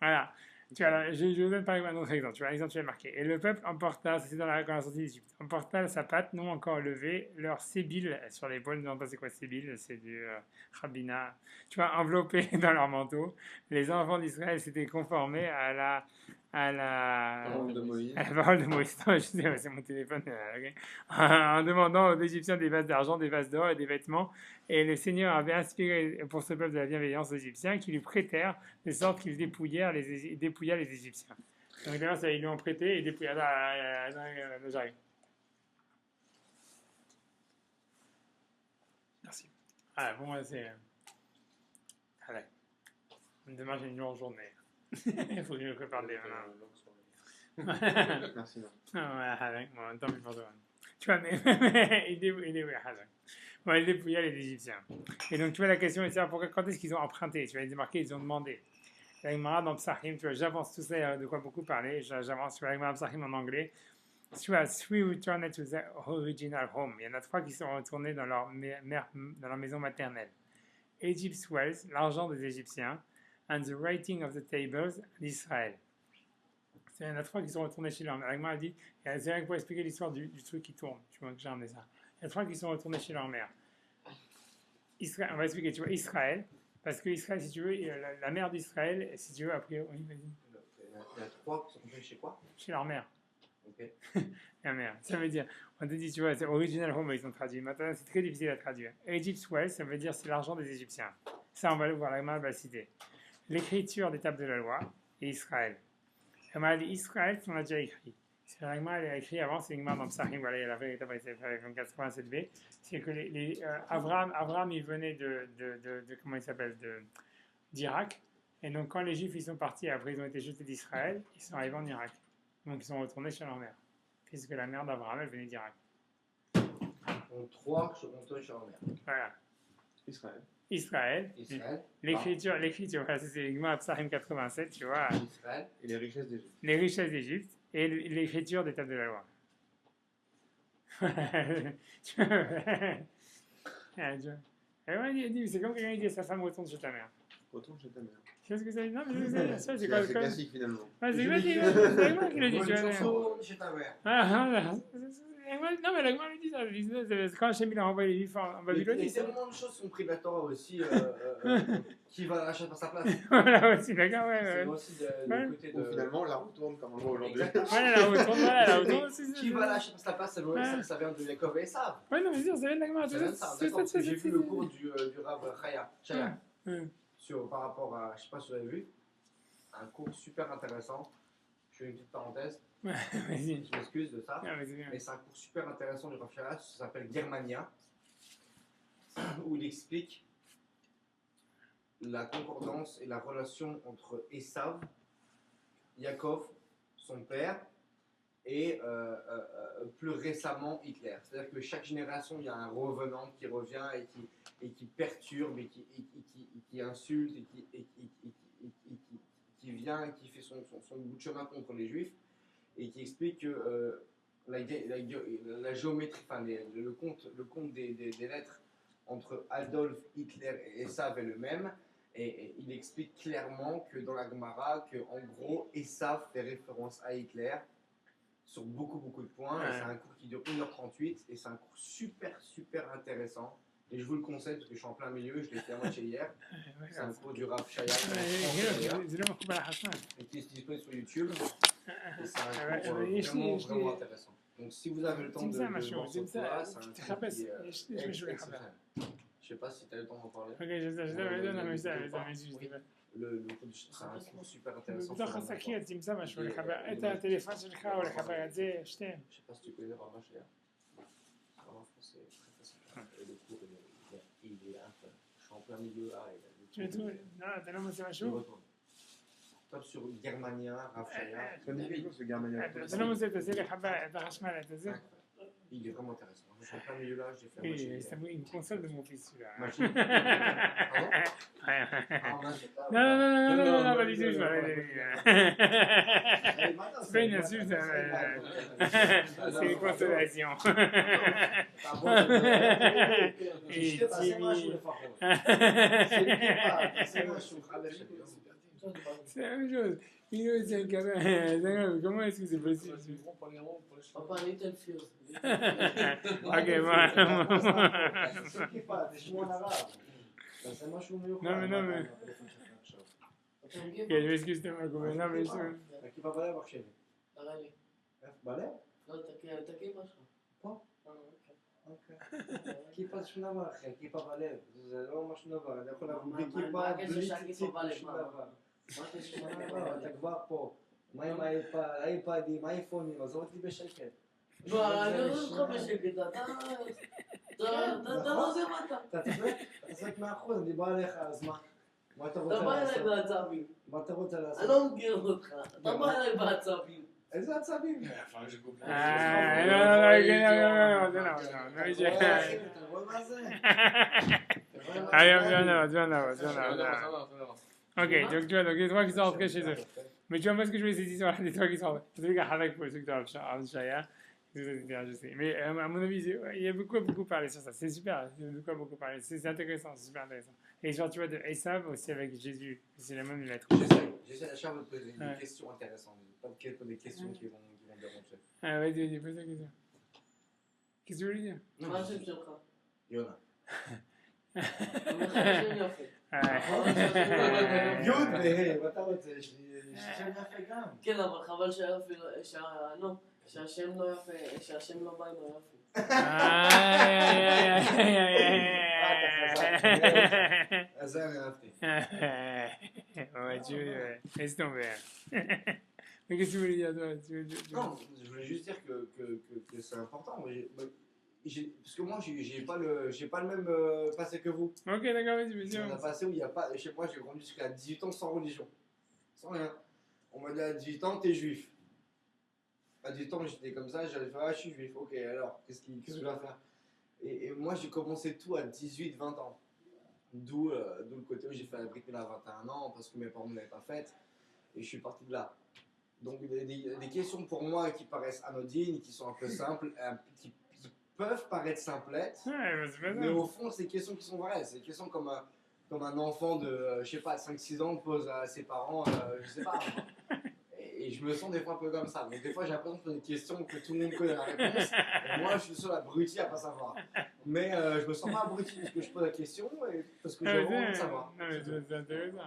Voilà. Tu vois, je vais donner par exemple un autre exemple. Tu vois, l'exemple, tu l'as marqué. Et le peuple emporta, c'est dans la sortie d'Égypte, emporta sa patte, non encore levée, leur sébile sur l'épaule. Non, pas c'est quoi sébile, c'est du rabbinat. Tu vois, enveloppé dans leur manteau. Les enfants d'Israël s'étaient conformés à la parole de Moïse. À la parole de Moïse. Non, je sais, c'est mon téléphone. Okay. En demandant aux Égyptiens des vases d'argent, des vases d'or et des vêtements. Et le Seigneur avait inspiré pour ce peuple de la bienveillance aux Égyptiens qui lui prêtèrent de sorte qu'ils dépouillèrent les Égyptiens. Donc d'ailleurs, ils lui ont prêté et dépouillèrent. J'arrive. Merci. Ah, pour moi, c'est. Allez. Demain, j'ai une longue journée. Il faut que je me prépare des. Merci, non. Bon, tant pis pour toi. Tu vois, mais il est bon, il dépouilla les Égyptiens. Et donc, tu vois, la question est de savoir pourquoi, quand est-ce qu'ils ont emprunté. Tu vois, il est marqué, ils ont demandé. La Gemara dans Psachim, tu vois, j'avance tout ça, il y a de quoi beaucoup parler. J'avance sur la Gemara Psachim en anglais. Tu vois, three returned to their original home. Il y en a 3 qui sont retournés dans leur maison maternelle. Egypt's wealth, l'argent des Égyptiens, and the writing of the tables d'Israël. Il y en a 3 qui sont retournés chez leur mère. La Gemara dit, c'est rien que pour expliquer l'histoire du truc qui tourne. Tu vois que j'ai ramené ça. Il y a 3 qui sont retournés chez leur mère. Israël, on va expliquer, tu vois, Israël, parce que Israël, si tu veux, la mère d'Israël, si tu veux, après, oui, vas-y. Il y a 3 qui sont tombés chez quoi? Chez leur mère. Ok. La mère. Ça veut dire, on te dit, tu vois, c'est original home, ils ont traduit. Maintenant, c'est très difficile à traduire. Egypt's wealth, ça veut dire c'est l'argent des Égyptiens. Ça, on va le voir, la Gemara va le citer. L'écriture des tables de la loi et Israël. La Gemara dit Israël, on a déjà écrit. C'est la Gemara, elle a écrit avant, c'est une Gemara dans Psachim, voilà, il y a la véritable avec 87b. C'est que Abraham, il venait comment il s'appelle, d'Irak. Et donc, quand les Juifs, ils sont partis, après, ils ont été jetés d'Israël, ils sont arrivés en Irak. Donc, ils sont retournés chez leur mère. Puisque la mère d'Abraham, elle venait d'Irak. Donc 3 qui sont retournés chez leur mère. Voilà. Israël. L'écriture, voilà, c'est Gemara Psachim 87, tu vois. Israël. Et les richesses d'Égypte. Les richesses d'Égypte et l'écriture des tables de la loi. Et ouais, il dit, c'est comme quelqu'un qui dit à sa femme, retourne chez ta mère. Retourne chez ta mère. Tu sais ce que ça veut dire? Non, mais c'est C'est classique finalement. Ouais, c'est moi qui le dis, tu vois. Retourne chez ta mère. Non, mais la Gemara lui dit ça. C'est quand Hachem il a envoyé les Juifs en Babylone. Il y a tellement de choses qui sont prises de la Torah aussi. Qui va acheter par sa place. Voilà aussi, d'accord, ouais. C'est aussi le côté de. Ou finalement, on la retourne comme on voit aujourd'hui. Ouais, la retourne aussi. Qui va l'acheter par sa place, ça vient de Yaakov et Esav. Ouais, non, mais c'est sûr, ça vient de la Gemara. Ça vient de ça, d'accord, parce que j'ai vu le cours du Rav Chaya. Par rapport à, je sais pas si vous avez vu, un cours super intéressant. Je fais une petite parenthèse. Vas-y. Je m'excuse de ça. Mais c'est un cours super intéressant du Rav Chaya, ça s'appelle Germania, où il explique la concordance et la relation entre Esav, Yaakov, son père, et plus récemment Hitler. C'est-à-dire que chaque génération, il y a un revenant qui revient et qui perturbe et qui insulte et qui vient et qui fait son bout de chemin contre les Juifs et qui explique que la géométrie, enfin le compte des lettres entre Adolf Hitler et Esav est le même. Et il explique clairement que dans la Gemara, qu'en gros, Esav fait référence à Hitler sur beaucoup de points. Et c'est un cours qui dure 1h38 et c'est un cours super intéressant. Et je vous le conseille parce que je suis en plein milieu, je l'ai fait à moitié hier. C'est un cours du Rav Chaya et qui est disponible sur YouTube. Et c'est un cours vraiment intéressant. Donc si vous avez le temps de voir ce cours-là, c'est un cours qui est exceptionnel. Je sais pas si tu as le temps d'en parler. Ok, je sais, c'est un cours super intéressant. בתוך השקיות תמצא משהו, את הטלפון שלך או לחבר את זה, שתיהם. Je sais pas si tu connais Rav Chaya. En français, c'est très facile. Et le cours, il est incroyable. Je suis en plein milieu là. Tu trouves? Non, t'as l'air de משהו? Tape sur Germania, Rav Chaya. Ça me dit quelque chose, ce Germania. אתה לא מוצא, תעשה לחבר את החשמל, את זה. Il est vraiment intéressant. Je suis en plein milieu là, j'ai fait Oui, c'est une console de mon fils celui-là. Non, pas du tout, c'est pas une insulte, c'est une consolation. C'est la même chose. C'est un cadeau. Comment est-ce que c'est possible? Papa, little fuse. Ok, voilà. Non, mais. Ok, je m'excuse, t'es mal combien. Non, mais je. Qui va balai avoir chez Allez. Balai? Non, t'as qui pas Pas? كيف شنو نبغى كيف بالي زعما مش نبغى ناكل كيف بالي تكبر بو ما ايباد ما ايفون ما زودت بشكل انا نسخه بشكل ده لازم انت تسمع ماخذ اللي بالي خلاص ما طبعا انا باتسابي ما تبغى انا ممكن اخذها طبعا انا باتسابي איזה עצבים. Enfin, je coupe. non, j'ai... אתה רואה מה זה? Allez, viens là. Ok, donc tu vois, donc les trois qui sont rentrés chez eux. Mais tu vois, moi, ce que je voulais, c'est l'histoire des trois qui sont rentrés. C'est le gars avec pour ceux qui sont en Shaya. Je sais. Mais à mon avis, il y a beaucoup parlé sur ça. C'est super. Il y a beaucoup parlé. C'est intéressant, c'est super intéressant. Et genre, tu vois, de Esav aussi avec Jésus. C'est la même lettre. J'essaie à chaque fois de poser des questions intéressantes. Pas des questions qui vont déranger. Ah, vas-y, pose la question. Qu'est-ce que tu veux lui dire? מה השם שלך? יונה. אומר לך השם יופי. יוד וה' ואתה רוצה, יש לי שם יפה גם. כן, אבל חבל שהיופי, שהשם לא יפה, שהשם לא בא עם היופי. אז זה אני אהבתי. Ouais, laisse tomber. Mais qu'est-ce que tu voulais dire, toi? Non, je voulais juste dire que c'est important. Parce que moi, j'ai pas le même passé que vous. Ok, d'accord, vas-y, On a un passé où il n'y a pas. Je sais pas, j'ai grandi jusqu'à 18 ans sans religion. Sans rien. On m'a dit à 18 ans, t'es juif. À 18 ans, j'étais comme ça, j'allais faire, ah, je suis juif. Ok, alors, qu'est-ce que je dois faire? Et moi, j'ai commencé tout à 18-20 ans. D'où le côté où j'ai fait la brique à 21 ans, parce que mes parents ne l'avaient pas faite. Et je suis parti de là. Donc, des questions pour moi qui paraissent anodines, qui sont un peu simples, qui peuvent paraître simplettes. Mais au fond, c'est des questions qui sont vraies. C'est des questions comme un enfant de, je sais pas, 5-6 ans pose à ses parents, je sais pas. Et je me sens des fois un peu comme ça. Donc, des fois, j'ai l'impression de poser une question que tout le monde connaît la réponse. Et moi, je suis le seul abruti à pas savoir. Mais je me sens pas abruti parce que je pose la question et parce que j'ai vraiment envie de savoir. Non, mais c'est intéressant.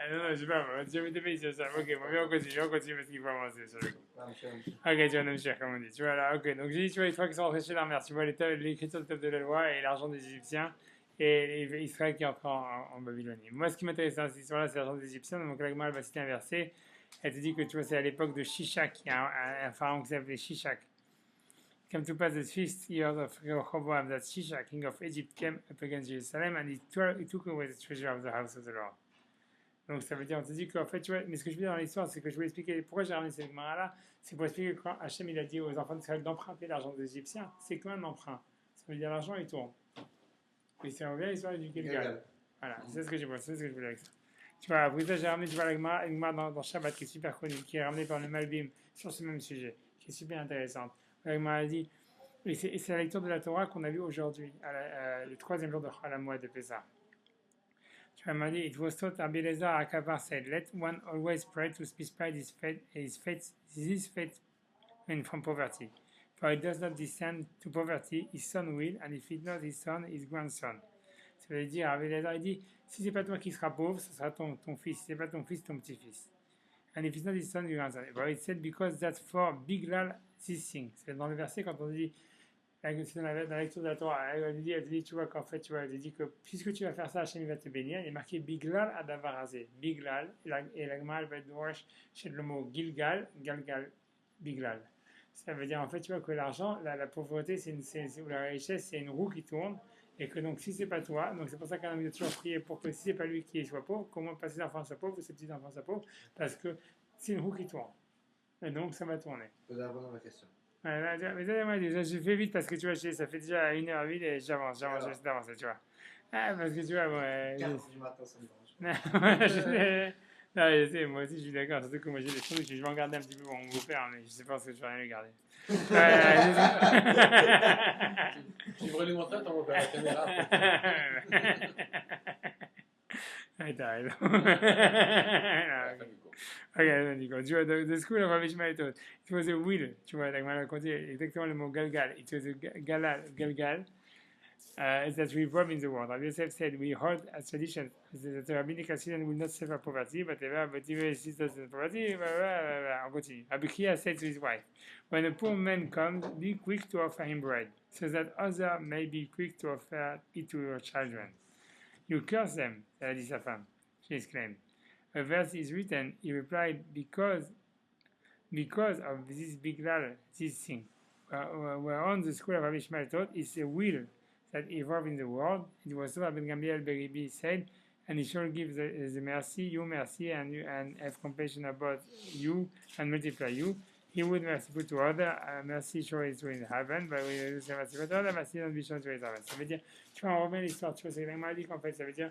Non, je sais pas, tu as mis des pays sur ça. Ok, on continue parce qu'il faut avancer sur le coup. Ok, tu vas nous cher, comme on dit. Tu vois là, ok. Donc j'ai dit, tu vois, les trois qui sont rentrés chez leur mère. Tu vois l'écriture du peuple de la loi et l'argent des Égyptiens et Israël qui entre en Babylonie. Moi, ce qui m'intéresse dans cette histoire-là, c'est l'argent des Égyptiens. Donc la Gemara va citer un verset. Elle te dit que tu vois, c'est à l'époque de Shishak. Il y a un pharaon qui s'appelait Shishak. Come to pass the 5th year of Rehoboam, that Shishak, king of Egypt, came up against Jerusalem and he took away the treasure of the house of the Lord. Donc ça veut dire, on te dit qu'en fait, tu vois, mais ce que je veux dire dans l'histoire, c'est que je voulais expliquer pourquoi j'ai ramené cette Gemara-là, c'est pour expliquer que quand Hachem il a dit aux enfants d'Israël d'emprunter l'argent des Égyptiens, c'est quoi un emprunt? Ça veut dire l'argent il tourne. Et c'est revient l'histoire du Gilgal. Voilà, c'est ce que je voulais avec ça. Tu vois, après ça, j'ai ramené, tu vois, la Gemara dans Shabbat qui est super connue, qui est ramenée par le Malbim sur ce même sujet, qui est super intéressante. La Gemara a dit, et c'est la lecture de la Torah qu'on a vue aujourd'hui, le 3e jour de Chalamoua de Pessah. Tu vois, m'a dit, it was taught Rabbi Elazar Akavar said, let one always pray to be spared his fate and from poverty. For it does not descend to poverty, his son will, and if it not his son, his grandson. Ça veut dire, Rabbi Elazar, il dit, si c'est pas toi qui seras pauvre, ce sera ton fils. Si c'est pas ton fils, ton petit-fils. And if it's not his son, his grandson. But it said, because that's for Biglal this thing. C'est dans le verset quand on dit, c'est dans la lecture de la Torah, elle dit, tu vois qu'en fait, tu vois, elle dit que puisque tu vas faire ça, Hachem va te bénir. Il est marqué Biglal Adavarazé. Biglal, et la Gemara va être droche chez le mot Gilgal, Galgal, Biglal. Ça veut dire en fait, tu vois que l'argent, la pauvreté, ou la richesse, c'est une roue qui tourne. Et que donc, si c'est pas toi, donc c'est pour ça qu'un homme doit toujours prier pour que si c'est pas lui qui soit pauvre, comment pas ses enfants soient pauvres ou ses petits enfants soient pauvres, parce que c'est une roue qui tourne. Et donc, ça va tourner. Vous avez répondu à ma question. Ouais, mais déjà, je fais vite parce que tu vois, ça fait déjà 1h08 et j'avance, j'essaie d'avancer, tu vois. Ah, parce que tu vois, moi. 4 du matin, ça me dérange. Non, je sais, moi aussi je suis d'accord, surtout que moi j'ai des trucs, je vais en garder un petit peu pour mon beau-père, mais je sais pas ce que je vais rien lui garder. Tu devrais lui montrer ton beau-père à la caméra. Ouais, t'as raison. Ok, d'accord. Tu vois, the school of Rabbi Ishmael taught, it was a will, tu vois, la Gemara continue exactement le mot galgal, it was a galgal. That we rob in the world. Rabbi Yosef said, we heard as tradition that the rabbinical student will not suffer poverty, but if he does poverty, on continue. Rabbi Chia said to his wife, when a poor man comes, be quick to offer him bread, so that others may be quick to offer it to your children. You curse them, a dit sa femme, she exclaimed. A verse is written, he replied, because of this biglal, this thing. Whereon the school of Rabbi Ishmael taught, is a will that evolved in the world. It was so Rabbi Gamliel Beribi said, and he shall give the mercy, and have compassion about you, and multiply you. He would mercy put to other, mercy show it in heaven, but we will say mercy put to other, mercy don't be shown to his heaven. Ça veut dire, tu vois, on remet l'histoire, tu vois, c'est m'a dit qu'en fait, ça veut dire,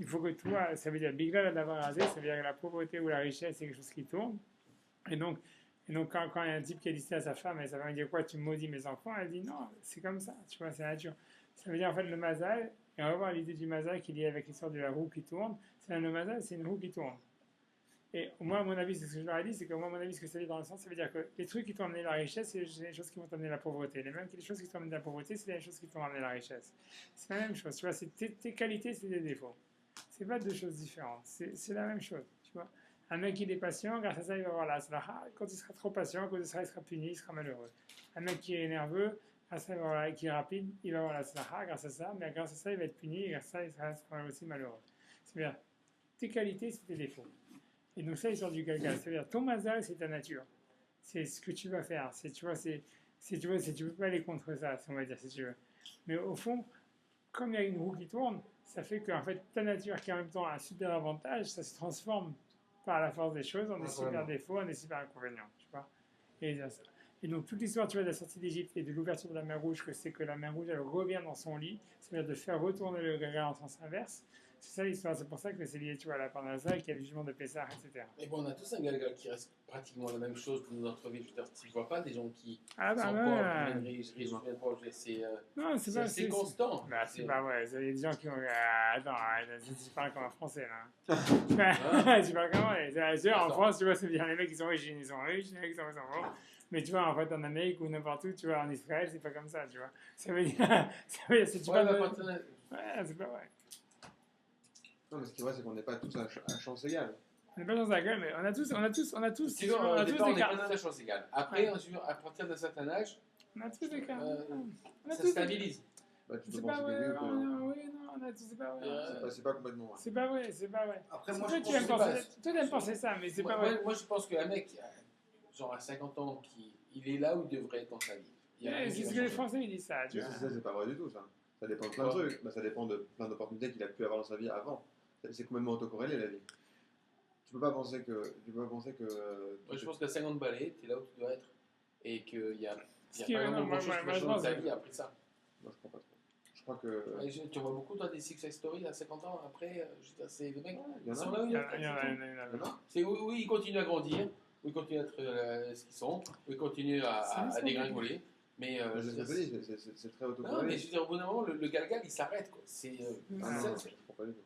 il faut que toi, ça veut dire, Bigla d'avoir rasé, ça veut dire que la pauvreté ou la richesse, c'est quelque chose qui tourne. Et donc quand il y a un type qui a dit ça à sa femme, et sa femme lui dit quoi, tu maudis mes enfants, elle dit non, c'est comme ça, tu vois, c'est la nature. Ça veut dire en fait le mazal, et on va voir l'idée du mazal qui est liée avec l'histoire de la roue qui tourne, c'est le mazal, c'est une roue qui tourne. Et moi, à mon avis, c'est ce que je leur ai dit, c'est que moi, à mon avis, ce que ça veut dire dans le sens, ça veut dire que les trucs qui t'ont amené la richesse, c'est les choses qui vont t'amener la pauvreté. Les choses qui t'ont amené la pauvreté, c'est les choses qui t'ont amené la richesse. C'est la même chose, tu vois, c'est tes qualités, c'est des défauts. C'est pas deux choses différentes, c'est la même chose, tu vois. Un mec qui est patient, grâce à ça, il va avoir la slaha. Quand il sera trop patient, quand il sera puni, il sera malheureux. Un mec qui est nerveux, grâce à ça, qui est rapide, il va avoir la slaha grâce à ça, mais grâce à ça, il va être puni, et grâce à ça, il sera aussi malheureux. C'est-à-dire, tes qualités, c'est tes défauts. Et donc ça, il sort du galgal. C'est-à-dire, ton mazal, c'est ta nature. C'est ce que tu vas faire. Tu peux pas aller contre ça, on va dire, si tu veux. Mais au fond, comme il y a une roue qui tourne, ça fait que en fait, ta nature, qui en même temps a un super avantage, ça se transforme par la force des choses en des super défauts, en des super inconvénients. Tu vois. Et donc, toute l'histoire, tu vois, de la sortie d'Égypte et de l'ouverture de la mer Rouge, que c'est que la mer Rouge, elle revient dans son lit, c'est-à-dire de faire retourner le galgal en sens inverse. C'est ça l'histoire, c'est pour ça que c'est lié, tu vois, à la Parnassa, qu'il y a le jugement de Pessah, etc. Mais bon, on a tous un galgal qui reste pratiquement la même chose pour notre vie. Je veux dire, tu vois pas des gens qui Ah bah sont ouais. pauvres, riches, pauvres. Non, c'est pas c'est constant. Bah, c'est pas vrai. Il y a des gens qui ont. Attends, tu parles comme un français là. Tu parles comment en France, tu vois, c'est bien les mecs qui sont riches, ils sont riches, les mecs qui sont pauvres. Mais tu vois, en fait, en Amérique ou n'importe où, tu vois, en Israël, c'est pas comme ça, tu vois. Ça veut dire, c'est tu Ouais, ouais, c'est pas vrai. Non, mais ce qui est vrai, c'est qu'on n'est pas tous à chance égale. On n'est pas dans la gueule, mais on a tous. Sinon, on a tous on des n'est cas. pas à chance égale. Après, à partir d'un certain âge, On a tous des cas. ça stabilise. Bah, tu peux C'est penser pas vrai, que oui, non, on a tous, c'est pas vrai. c'est pas complètement vrai. C'est pas vrai, c'est pas vrai. Après, moi, Toi, je tu aimes pense penser, toi, t'aimes penser ça, mais c'est pas vrai. Moi, je pense qu'un mec, genre à 50 ans, il est là où il devrait être dans sa vie. C'est ce que les Français ils disent ça, tu vois. C'est pas vrai du tout, ça. Ça dépend de plein de trucs. Bah, ça dépend de plein d'opportunités qu'il a pu avoir dans sa vie avant. C'est complètement autocorrélé, la vie. Tu peux pas penser que. Moi, je pense qu'à 50 balais, tu es là où tu dois être. Et qu'il y a pas non, grand chose qui va changer dans ta vie après ça. Moi, je crois pas trop. Je crois que. Tu vois beaucoup, toi, des success stories à 50 ans après. C'est des mecs. Il y en Ils sont a. là où Il ils y en a. C'est où ils continuent à grandir, où ils continuent à être ce qu'ils sont, où ils continuent à dégringoler. Mais c'est très non, autocorrélé. mais je veux dire, au bout d'un moment, le galgal il s'arrête. C'est Ah non, je comprends pas du tout.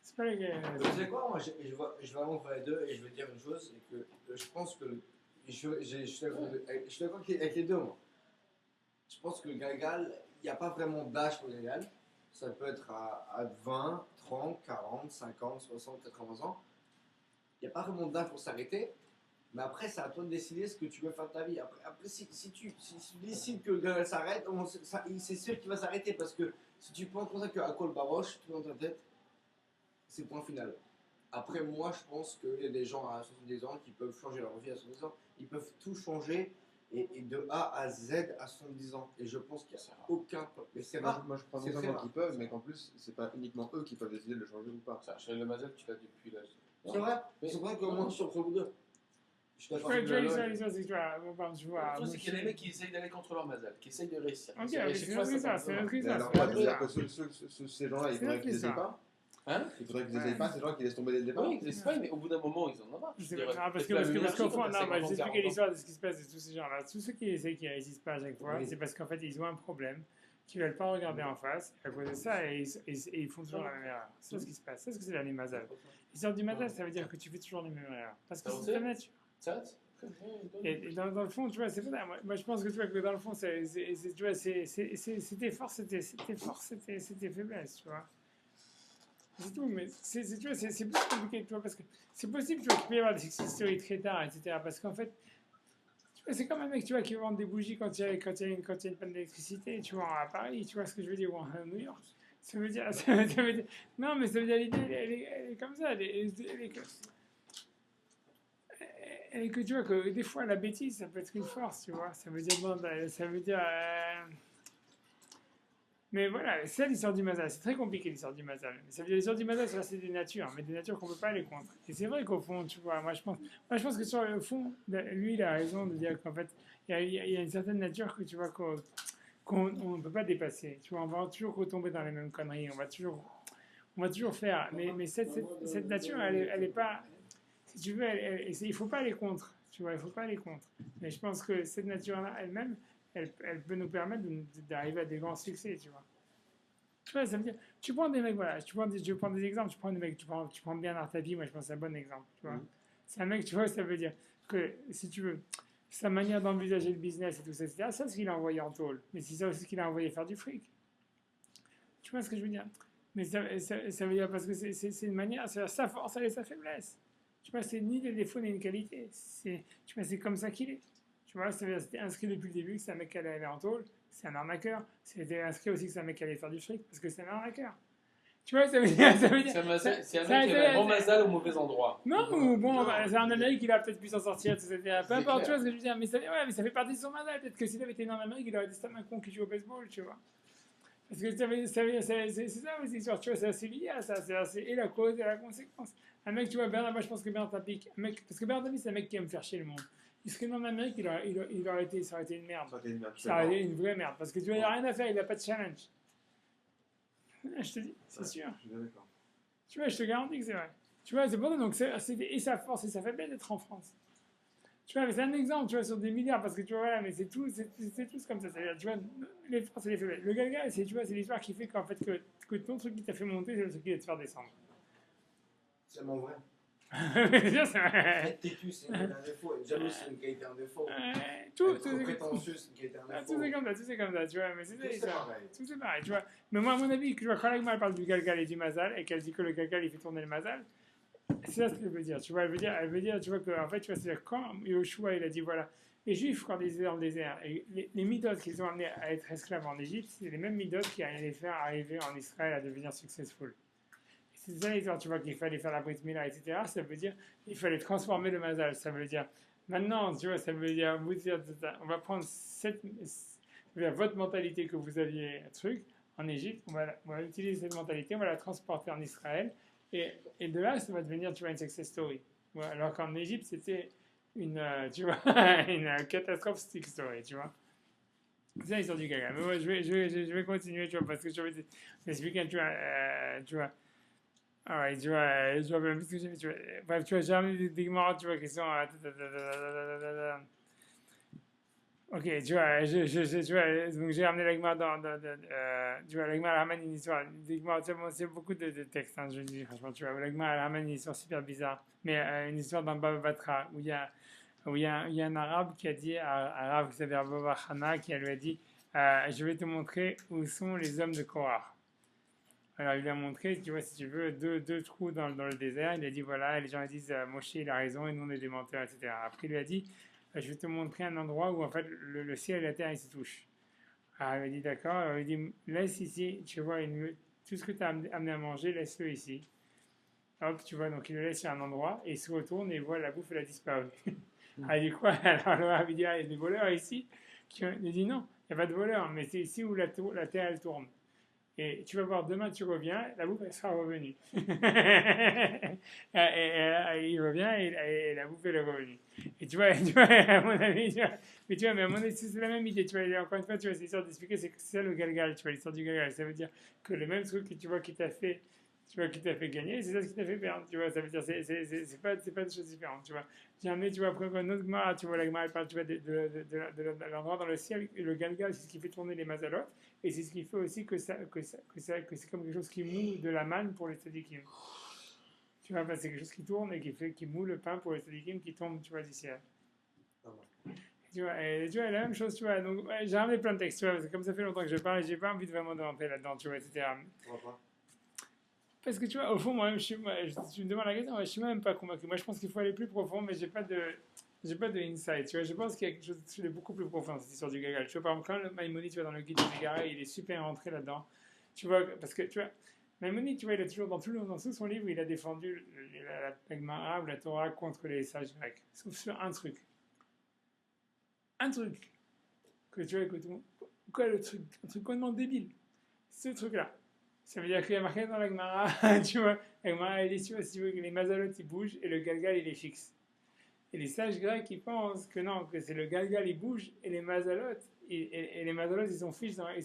C'est pas les Vous savez quoi, moi je vais vraiment faire les deux et je veux dire une chose, c'est que je pense que je suis d'accord avec les deux moi. Je pense que le galgal, il n'y a pas vraiment d'âge pour le galgal. Ça peut être à 20, 30, 40, 50, 60, 80 ans. Il n'y a pas vraiment d'âge pour s'arrêter. Mais après, c'est à toi de décider ce que tu veux faire de ta vie. Après si tu décides que le galgal s'arrête, c'est sûr qu'il va s'arrêter parce que si tu penses comme ça qu'à Col Baroche, tout dans ta tête, c'est le point final. Après, moi, je pense qu'il y a des gens à 70 ans qui peuvent changer leur vie à 70 ans. Ils peuvent tout changer et de A à Z à 70 ans. Et je pense qu'il n'y a aucun. Mais c'est rare. Moi, je crois non seulement qu'ils peuvent, mais qu'en plus, c'est pas uniquement eux qui peuvent décider de le changer ou pas. ça. Chez le Mazel, tu l'as depuis l'âge. C'est vrai. C'est vrai que moi, je suis entre vous deux. Je suis d'accord. Tu vois, l'histoire, c'est que tu vois. Le truc, c'est qu'il y a des mecs qui essayent d'aller contre leur Mazel, qui essayent de réussir. Ok, c'est notre histoire, c'est notre Mais histoire. alors, ça veut dire que ces gens-là, il faudrait qu'ils n'essayent pas. Hein? Il faudrait qu'ils n'essayent pas, ces gens qui laissent tomber dès le départ. Oui, ils essayent pas, mais au bout d'un moment, ils en ont marre. Parce qu'au fond, non, je vais expliquer l'histoire de ce qui se passe de tous ces gens-là. Tous ceux qui essayent, qui ne résistent pas à chaque fois, c'est parce qu'en fait, ils ont un problème, qu'ils ne veulent pas regarder en face, à cause de ça, et ils font toujours la même erreur. C'est ce qui se passe. C'est ce que c'est l'année Mazal. L'histoire du Mazal, ça veut dire que tu fais toujours les mêmes erreurs. Parce que c'est ta nature. Et dans le fond, tu vois, c'est pas moi je pense que tu vois que dans le fond, tu vois, c'était force, c'était faiblesse, tu vois. C'est tout, mais tu vois, c'est plus compliqué, tu vois, parce que c'est possible, tu vois, qu'il peut y avoir des histoires très tard, etc. Parce qu'en fait, tu vois, c'est comme un mec, tu vois, qui vend des bougies quand il y a une panne d'électricité, tu vois, à Paris, tu vois ce que je veux dire, ou à New York. Ça veut dire, non, mais ça veut dire, l'idée, elle est comme ça, elle est et que tu vois que des fois la bêtise ça peut être une force, tu vois. Ça veut dire Mais voilà, c'est l'histoire du Mazal. C'est très compliqué l'histoire du Mazal. Ça veut dire l'histoire du Mazal, c'est des natures, mais des natures qu'on ne peut pas aller contre. Et c'est vrai qu'au fond, tu vois, moi je pense que sur le fond, lui, il a raison de dire qu'en fait, il y a une certaine nature que tu vois qu'on ne peut pas dépasser. Tu vois, on va toujours retomber dans les mêmes conneries. On va toujours faire. Mais cette nature, elle est pas. Si tu veux, il ne faut pas aller contre. Tu vois, il ne faut pas aller contre. Mais je pense que cette nature-là elle-même, elle peut nous permettre d'arriver à des grands succès, tu vois. Tu vois, ça veut dire, tu prends des mecs, voilà, je prends des exemples, tu prends des mecs, tu prends Bernard Tapie, moi je pense que c'est un bon exemple, tu vois. C'est un mec, tu vois, ça veut dire que, si tu veux, sa manière d'envisager le business et tout ça, etc., ça c'est ce qu'il a envoyé en tôle. Mais c'est ça aussi ce qu'il a envoyé faire du fric. Tu vois ce que je veux dire? Mais ça veut dire parce que c'est une manière, c'est sa force et sa faiblesse. Tu vois, c'est ni des défauts ni une qualité. Tu vois, c'est comme ça qu'il est. Tu vois, c'était inscrit depuis le début que c'est un mec qui allait aller en tôle, c'est un arnaqueur. C'était inscrit aussi que c'est un mec qui allait faire du fric parce que c'est un arnaqueur. Tu vois, ça veut dire. C'est un mec qui avait un bon mazal au mauvais endroit. Non, ou bon, c'est en Amérique, il a peut-être pu s'en sortir, etc. Peu importe, tu vois ce que je veux dire. Mais ça fait partie de son mazal. Peut-être que s'il avait été né en Amérique, il aurait été un con qui joue au baseball, tu vois. Parce que c'est ça aussi, tu vois, c'est assez lié à ça. C'est et la cause et la conséquence. Un mec, tu vois, Bernard, moi je pense que Bernard Tapie, parce que Bernard Tapie, c'est un mec qui aime faire chier le monde. Il serait né en Amérique, ça aurait été une merde. Ça aurait été une vraie merde. Parce que tu vois, il n'a rien à faire, il n'a pas de challenge. Je te dis, c'est sûr. Tu vois, je te garantis que c'est vrai. Tu vois, c'est pour ça, donc et sa force et sa faiblesse d'être en France. Tu vois, mais c'est un exemple, tu vois, sur des milliards, parce que tu vois, voilà, mais c'est tous comme ça. C'est-à-dire, tu vois, les forces et les faiblesses. Le Galgal, tu vois, c'est l'histoire qui fait qu'en fait, que ton truc qui t'a fait monter, c'est le truc qui va te faire descendre. C'est mon vrai. C'est sûr, c'est vrai. Être têtu, c'est un défaut. Être jaloux, c'est une qualité, un défaut. Tout prétentieux, c'est une qualité, un défaut. Tout c'est comme ça, tu vois, mais c'est pareil. Tout c'est pareil, tu vois. Mais moi, à mon avis, tu vois, quand elle parle du Galgal et du Mazal, et qu'elle dit que le Galgal, il fait tourner le Mazal, c'est ça ce qu'elle veut dire, tu vois. Elle veut dire, tu vois, qu'en fait, tu vois, c'est quand Yoshua, il a dit, voilà, les Juifs, quand ils étaient dans le désert, et les midotes qu'ils ont amenés à être esclaves en Égypte, c'est les mêmes midotes qui allaient les faire arriver en Israël à devenir successful. C'est ça l'histoire, tu vois, qu'il fallait faire la Brit Mila, etc. Ça veut dire qu'il fallait transformer le Mazal. Ça veut dire, maintenant, tu vois, ça veut dire, on va prendre votre mentalité que vous aviez, en Égypte, on va utiliser cette mentalité, on va la transporter en Israël, et de là, ça va devenir, tu vois, une success story. Ouais, alors qu'en Égypte, c'était tu vois, une catastrophe stick story, tu vois. C'est ça l'histoire du gaga. Mais ouais, je vais continuer, tu vois, parce que je vais t'expliquer, tu vois. Ah ouais, tu vois même ce que j'ai fait, tu vois. Bref, tu vois, j'ai ramené des Gemara, tu vois, qui sont. Ok, tu vois, tu vois, donc j'ai ramené la Gemara tu vois, la Gemara ramène une histoire. C'est beaucoup de textes, hein, je dis, franchement, tu vois. La Gemara ramène une histoire super bizarre, mais une histoire d'un Baba Batra, où il y a un arabe qui a dit, un arabe qui s'appelle Baba Hana, qui lui a dit, je vais te montrer où sont les hommes de Korah. Alors, il lui a montré, tu vois, si tu veux, deux trous dans le désert. Il a dit, voilà, et les gens disent, Moshe, il a raison, et nous, on est des menteurs, etc. Après, il lui a dit, je vais te montrer un endroit où, en fait, le ciel et la terre, ils se touchent. Alors, il a dit, d'accord. Alors, il dit, laisse ici, tu vois, tout ce que tu as amené à manger, laisse-le ici. Hop, tu vois, donc il le laisse sur un endroit, et il se retourne, et il voit la bouffe, elle a disparu. Alors, il dit, quoi? Alors, il dit, il y a des voleurs ici. Il dit, non, il n'y a pas de voleurs, mais c'est ici où la terre, elle tourne. Et tu vas voir, demain tu reviens, la bouffe elle sera revenue. Et il revient et la bouffe elle est revenue. Et tu vois, à mon avis, mais à mon avis, c'est la même idée. Tu vois, encore une fois, tu vois, c'est l'histoire d'expliquer, c'est ça le galgal, tu vois, l'histoire du galgal. Ça veut dire que le même truc que tu vois qui t'a fait, gagner, c'est ça ce qui t'a fait perdre, tu vois. Ça veut dire, c'est pas des choses différentes, tu vois. J'ai amené, tu vois, après un autre Gemara, tu vois, la Gemara elle parle, tu vois, de l'endroit dans le ciel, le galgal, c'est ce qui fait tourner les mazalotes. Et c'est ce qui fait aussi que c'est comme quelque chose qui moue de la manne pour les tzadikim. Tu vois, c'est quelque chose qui tourne et qui moue le pain pour les tzadikim qui tombe, tu vois, du ciel. Tu vois, la même chose, tu vois. Donc, ouais, j'ai ramené plein de textes, tu vois, parce que comme ça fait longtemps que je parle, j'ai pas envie de vraiment de rentrer là-dedans, tu vois, etc. Parce que tu vois, au fond, moi-même, tu me demandes la question, je suis même pas convaincu. Moi, je pense qu'il faut aller plus profond, mais j'ai pas de insight, tu vois. Je pense qu'il y a quelque chose de beaucoup plus profond dans cette histoire du gagal. Tu vois, par exemple, quand le Maïmonide, tu vois, dans le guide de Megara, il est super rentré là-dedans. Tu vois, parce que, tu vois, Maïmonide, tu vois, il a toujours, dans tout son livre, il a défendu la Gemara ou la Torah contre les sages grecs. Sauf sur un truc. Un truc. Que tu vois, quoi le truc? Un truc complètement débile. ce truc-là. Ça veut dire qu'il y a marqué dans la Gemara, tu vois, la Gemara, elle dit, tu vois, si tu veux que les mazalot, ils bougent et le galgal, il est fixe. Et les sages grecs, ils pensent que non, que c'est le galgal, il bouge et les mazalot, et les mazalot, ils sont fixes dans, Moi, la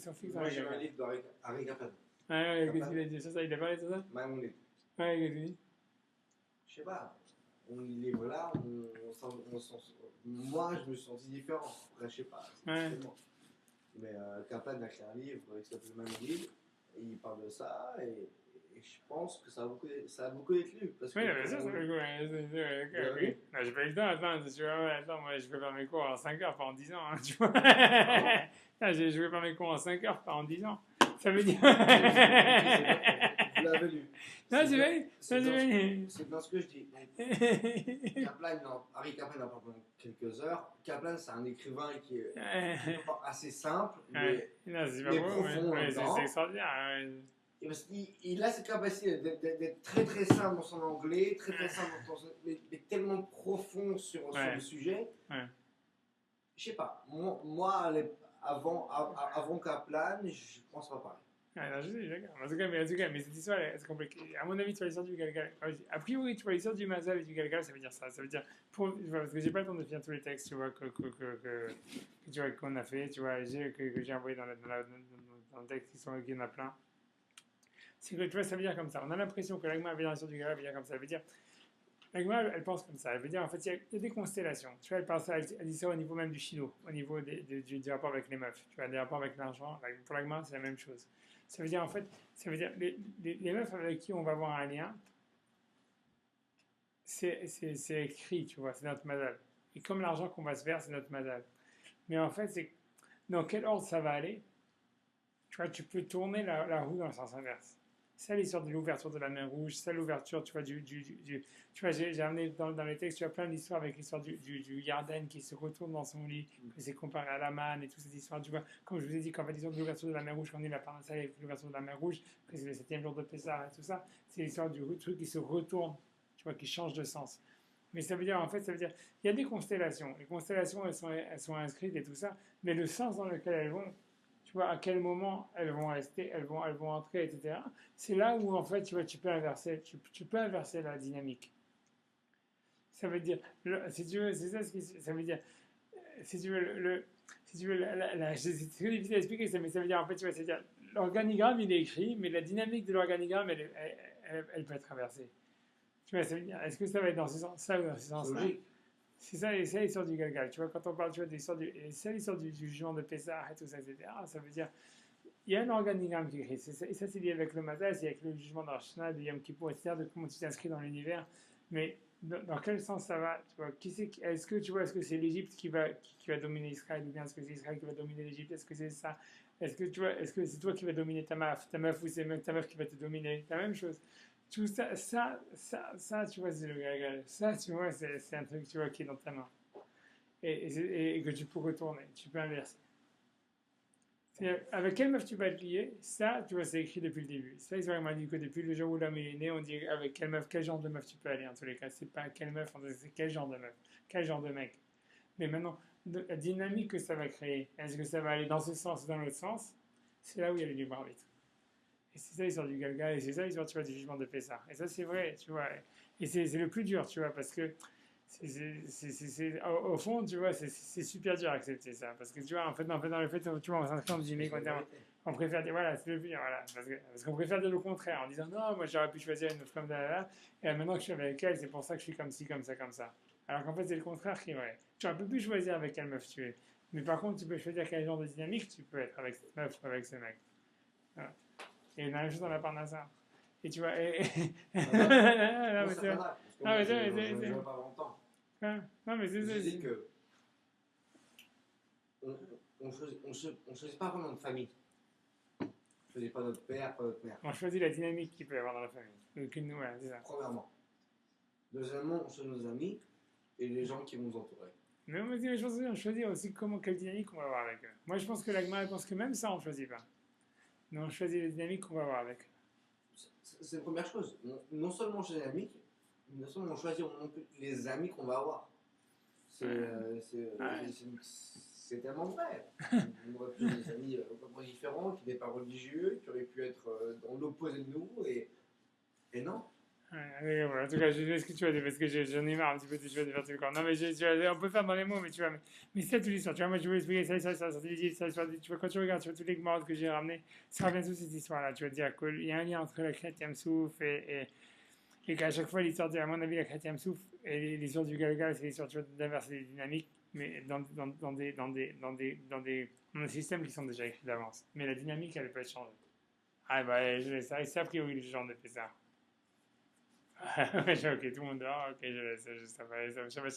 j'ai un galgal. livre d'Ari Kaplan. Ouais, qu'est-ce qu'il a dit sur ça? Il a parlé de ça? Maïmonide. Ouais, qu'est-ce qu'il dit? Je sais pas. On lit les livres là, moi, je me suis senti différent. Après, je sais pas. Ouais. Mais Kaplan a créé un livre qui s'appelle Maïmonide. Et il parle de ça. Et je pense que ça a beaucoup d'être lu. Parce Oui, que, bien sûr, c'est le coup. Ok. Non, j'ai pas eu le temps, attends, moi, je vais faire mes cours en 5 heures, pas en 10 ans, hein, tu vois. Non, je vais faire mes cours en 5 heures, pas en 10 ans. Ça veut dire. Vous l'avez lu. Non, c'est vrai. C'est dans ce que je dis. Harry Kaplan en parle pendant quelques heures. Kaplan, c'est un écrivain qui est assez simple, mais profond. C'est extraordinaire. Il a cette capacité d'être très très simple dans son anglais, très très simple mais tellement profond sur le sujet. Je sais pas. Moi avant Kaplan, je pense pas pareil. Non, je sais, d'accord. En tout cas, mais cette histoire, c'est compliqué. À mon avis, tu vois l'histoire du galgal. A priori, tu vois l'histoire du mazal et du galgal, ça veut dire ça. Ça veut dire, parce que j'ai pas le temps de finir tous les textes, tu vois, tu vois, qu'on a fait, tu vois, que j'ai envoyé dans le texte, qui en a plein. C'est que, tu vois, ça veut dire comme ça. On a l'impression que l'agma avait dans l'histoire du galgal, veut dire comme ça. Ça veut dire, l'agma, elle pense comme ça. Elle veut dire, en fait, il y a des constellations. Tu vois, elle dit ça au niveau même du chino, au niveau du rapport avec les meufs. Tu vois, des rapports avec l'argent. Pour l'agma, c'est la même chose. Ça veut dire, en fait, les meufs avec qui on va avoir un lien, c'est écrit, tu vois, c'est notre mazal. Et comme l'argent qu'on va se faire, c'est notre mazal. Mais en fait, c'est dans quel ordre ça va aller, tu vois, tu peux tourner la roue dans le sens inverse. C'est l'histoire de l'ouverture de la mer Rouge, c'est l'ouverture, tu vois, tu vois, j'ai amené dans les textes, tu as plein d'histoires avec l'histoire du Yarden qui se retourne dans son lit, que c'est comparé à la manne et toutes ces histoires, tu vois, comme je vous ai dit, quand on va dire de l'ouverture de la mer Rouge, quand on est la parnassaï avec l'ouverture de la mer Rouge, que c'est le 7e jour de Pessah et tout ça, c'est l'histoire du truc qui se retourne, tu vois, qui change de sens. Mais ça veut dire, en fait, il y a des constellations. Les constellations, elles sont inscrites et tout ça, mais le sens dans lequel elles vont, tu vois, à quel moment elles vont rester, elles vont entrer, etc. C'est là où, en fait, tu vois, tu peux inverser la dynamique. Ça veut dire, si tu veux, c'est ça ce qui, ça veut dire, si tu veux, c'est très difficile à expliquer ça, mais ça veut dire, en fait, tu vois, c'est-à-dire, l'organigramme, il est écrit, mais la dynamique de l'organigramme, elle peut être inversée. Tu vois, ça veut dire, est-ce que ça va être dans ce sens-là ou dans ce sens-là? C'est ça l'histoire du galgal. Tu vois, quand on parle, tu vois, c'est l'histoire du jugement de Pessah et tout ça, etc. Ça veut dire, il y a un organigramme qui est écrit. Et ça, c'est lié avec le Mazal, c'est avec le jugement de Rosh Hashanah, de Yom Kippour, etc., de comment tu t'inscris dans l'univers. Mais dans quel sens ça va, tu vois, est-ce que c'est l'Égypte qui va dominer Israël, ou bien est-ce que c'est Israël qui va dominer l'Égypte? Est-ce que c'est ça? Est-ce que c'est toi qui vas dominer ta meuf, ou c'est même ta meuf qui va te dominer? La même chose. Tout ça, tu vois, c'est le galgal. Ça, tu vois, c'est un truc, tu vois, qui est dans ta main. Et que tu peux retourner, tu peux inverser. Avec quelle meuf tu vas être lié? Ça, tu vois, c'est écrit depuis le début. Ça, ils ont dit que depuis le jour où l'homme est né, on dit avec quel genre de meuf tu peux aller, en tous les cas. C'est pas quelle meuf, c'est quel genre de meuf, quel genre de mec. Mais maintenant, la dynamique que ça va créer, est-ce que ça va aller dans ce sens ou dans l'autre sens? C'est là où il y a le libre arbitre. Et c'est ça l'histoire du galgal, et c'est ça l'histoire, tu vois, du jugement de Pessah. Et ça, c'est vrai, tu vois. Et c'est le plus dur, tu vois, parce que au fond, tu vois, c'est super dur à accepter ça. Parce que, tu vois, en fait, dans le fait, tu vois, on s'inscrit dans une on préfère dire, voilà, c'est le pire, voilà. Parce qu'on préfère dire le contraire, en disant, non, moi, j'aurais pu choisir une autre femme, et maintenant que je suis avec elle, c'est pour ça que je suis comme ci, comme ça, comme ça. Alors qu'en fait, c'est le contraire qui est vrai. Tu aurais pu choisir avec quelle meuf tu es. Mais par contre, tu peux choisir quel genre de dynamique tu peux être avec cette meuf ou avec ce mec. Voilà. Et la même chose dans la parnassa. Et tu vois, non, mais c'est vrai. Non, mais c'est pas longtemps. Non, mais c'est ça. Je dis que on choisit pas vraiment de famille. On choisit pas notre père, pas notre mère. On choisit la dynamique qu'il peut y avoir dans la famille. Ouais, c'est ça. Premièrement. Deuxièmement, on choisit nos amis et les gens qui vont nous entourer. Mais je pense qu'on choisit aussi quelle dynamique on va avoir avec eux. Moi, je pense que l'agma, pense que même ça, on ne choisit pas. Mais on choisit les dynamiques qu'on va avoir avec eux. C'est la première chose. Non seulement on choisit les dynamiques, mais non seulement on choisit les amis qu'on va avoir. C'est c'est tellement vrai. On aurait pu des amis complètement différents, qui n'étaient pas religieux, qui auraient pu être dans l'opposé de nous, et non. Ouais, voilà. En tout cas, je sais ce que tu vas dire, parce que j'en ai marre un petit peu de tu vas faire tout le corps. Non, mais on peut faire dans les mots, mais tu vois, mais c'est toute l'histoire. Tu vois, moi, je veux expliquer ça, tu vois, quand tu regardes, tu vois, tous les morts que j'ai ramenés, ça revient toute cette histoire-là. Tu vas dire qu'il y a un lien entre le chrétien souffle et qu'à chaque fois, l'histoire, à mon avis, le chrétien souffle et l'histoire du Galgal, c'est l'histoire, tu vois, d'inverser les dynamiques, mais dans des systèmes qui sont déjà écrits d'avance. Mais la dynamique, elle peut être changée. Ah, bah, je laisse ça. Et c'est a priori le genre de ça. Ok, tout le monde dort, ok, je laisse, ça va, ça va,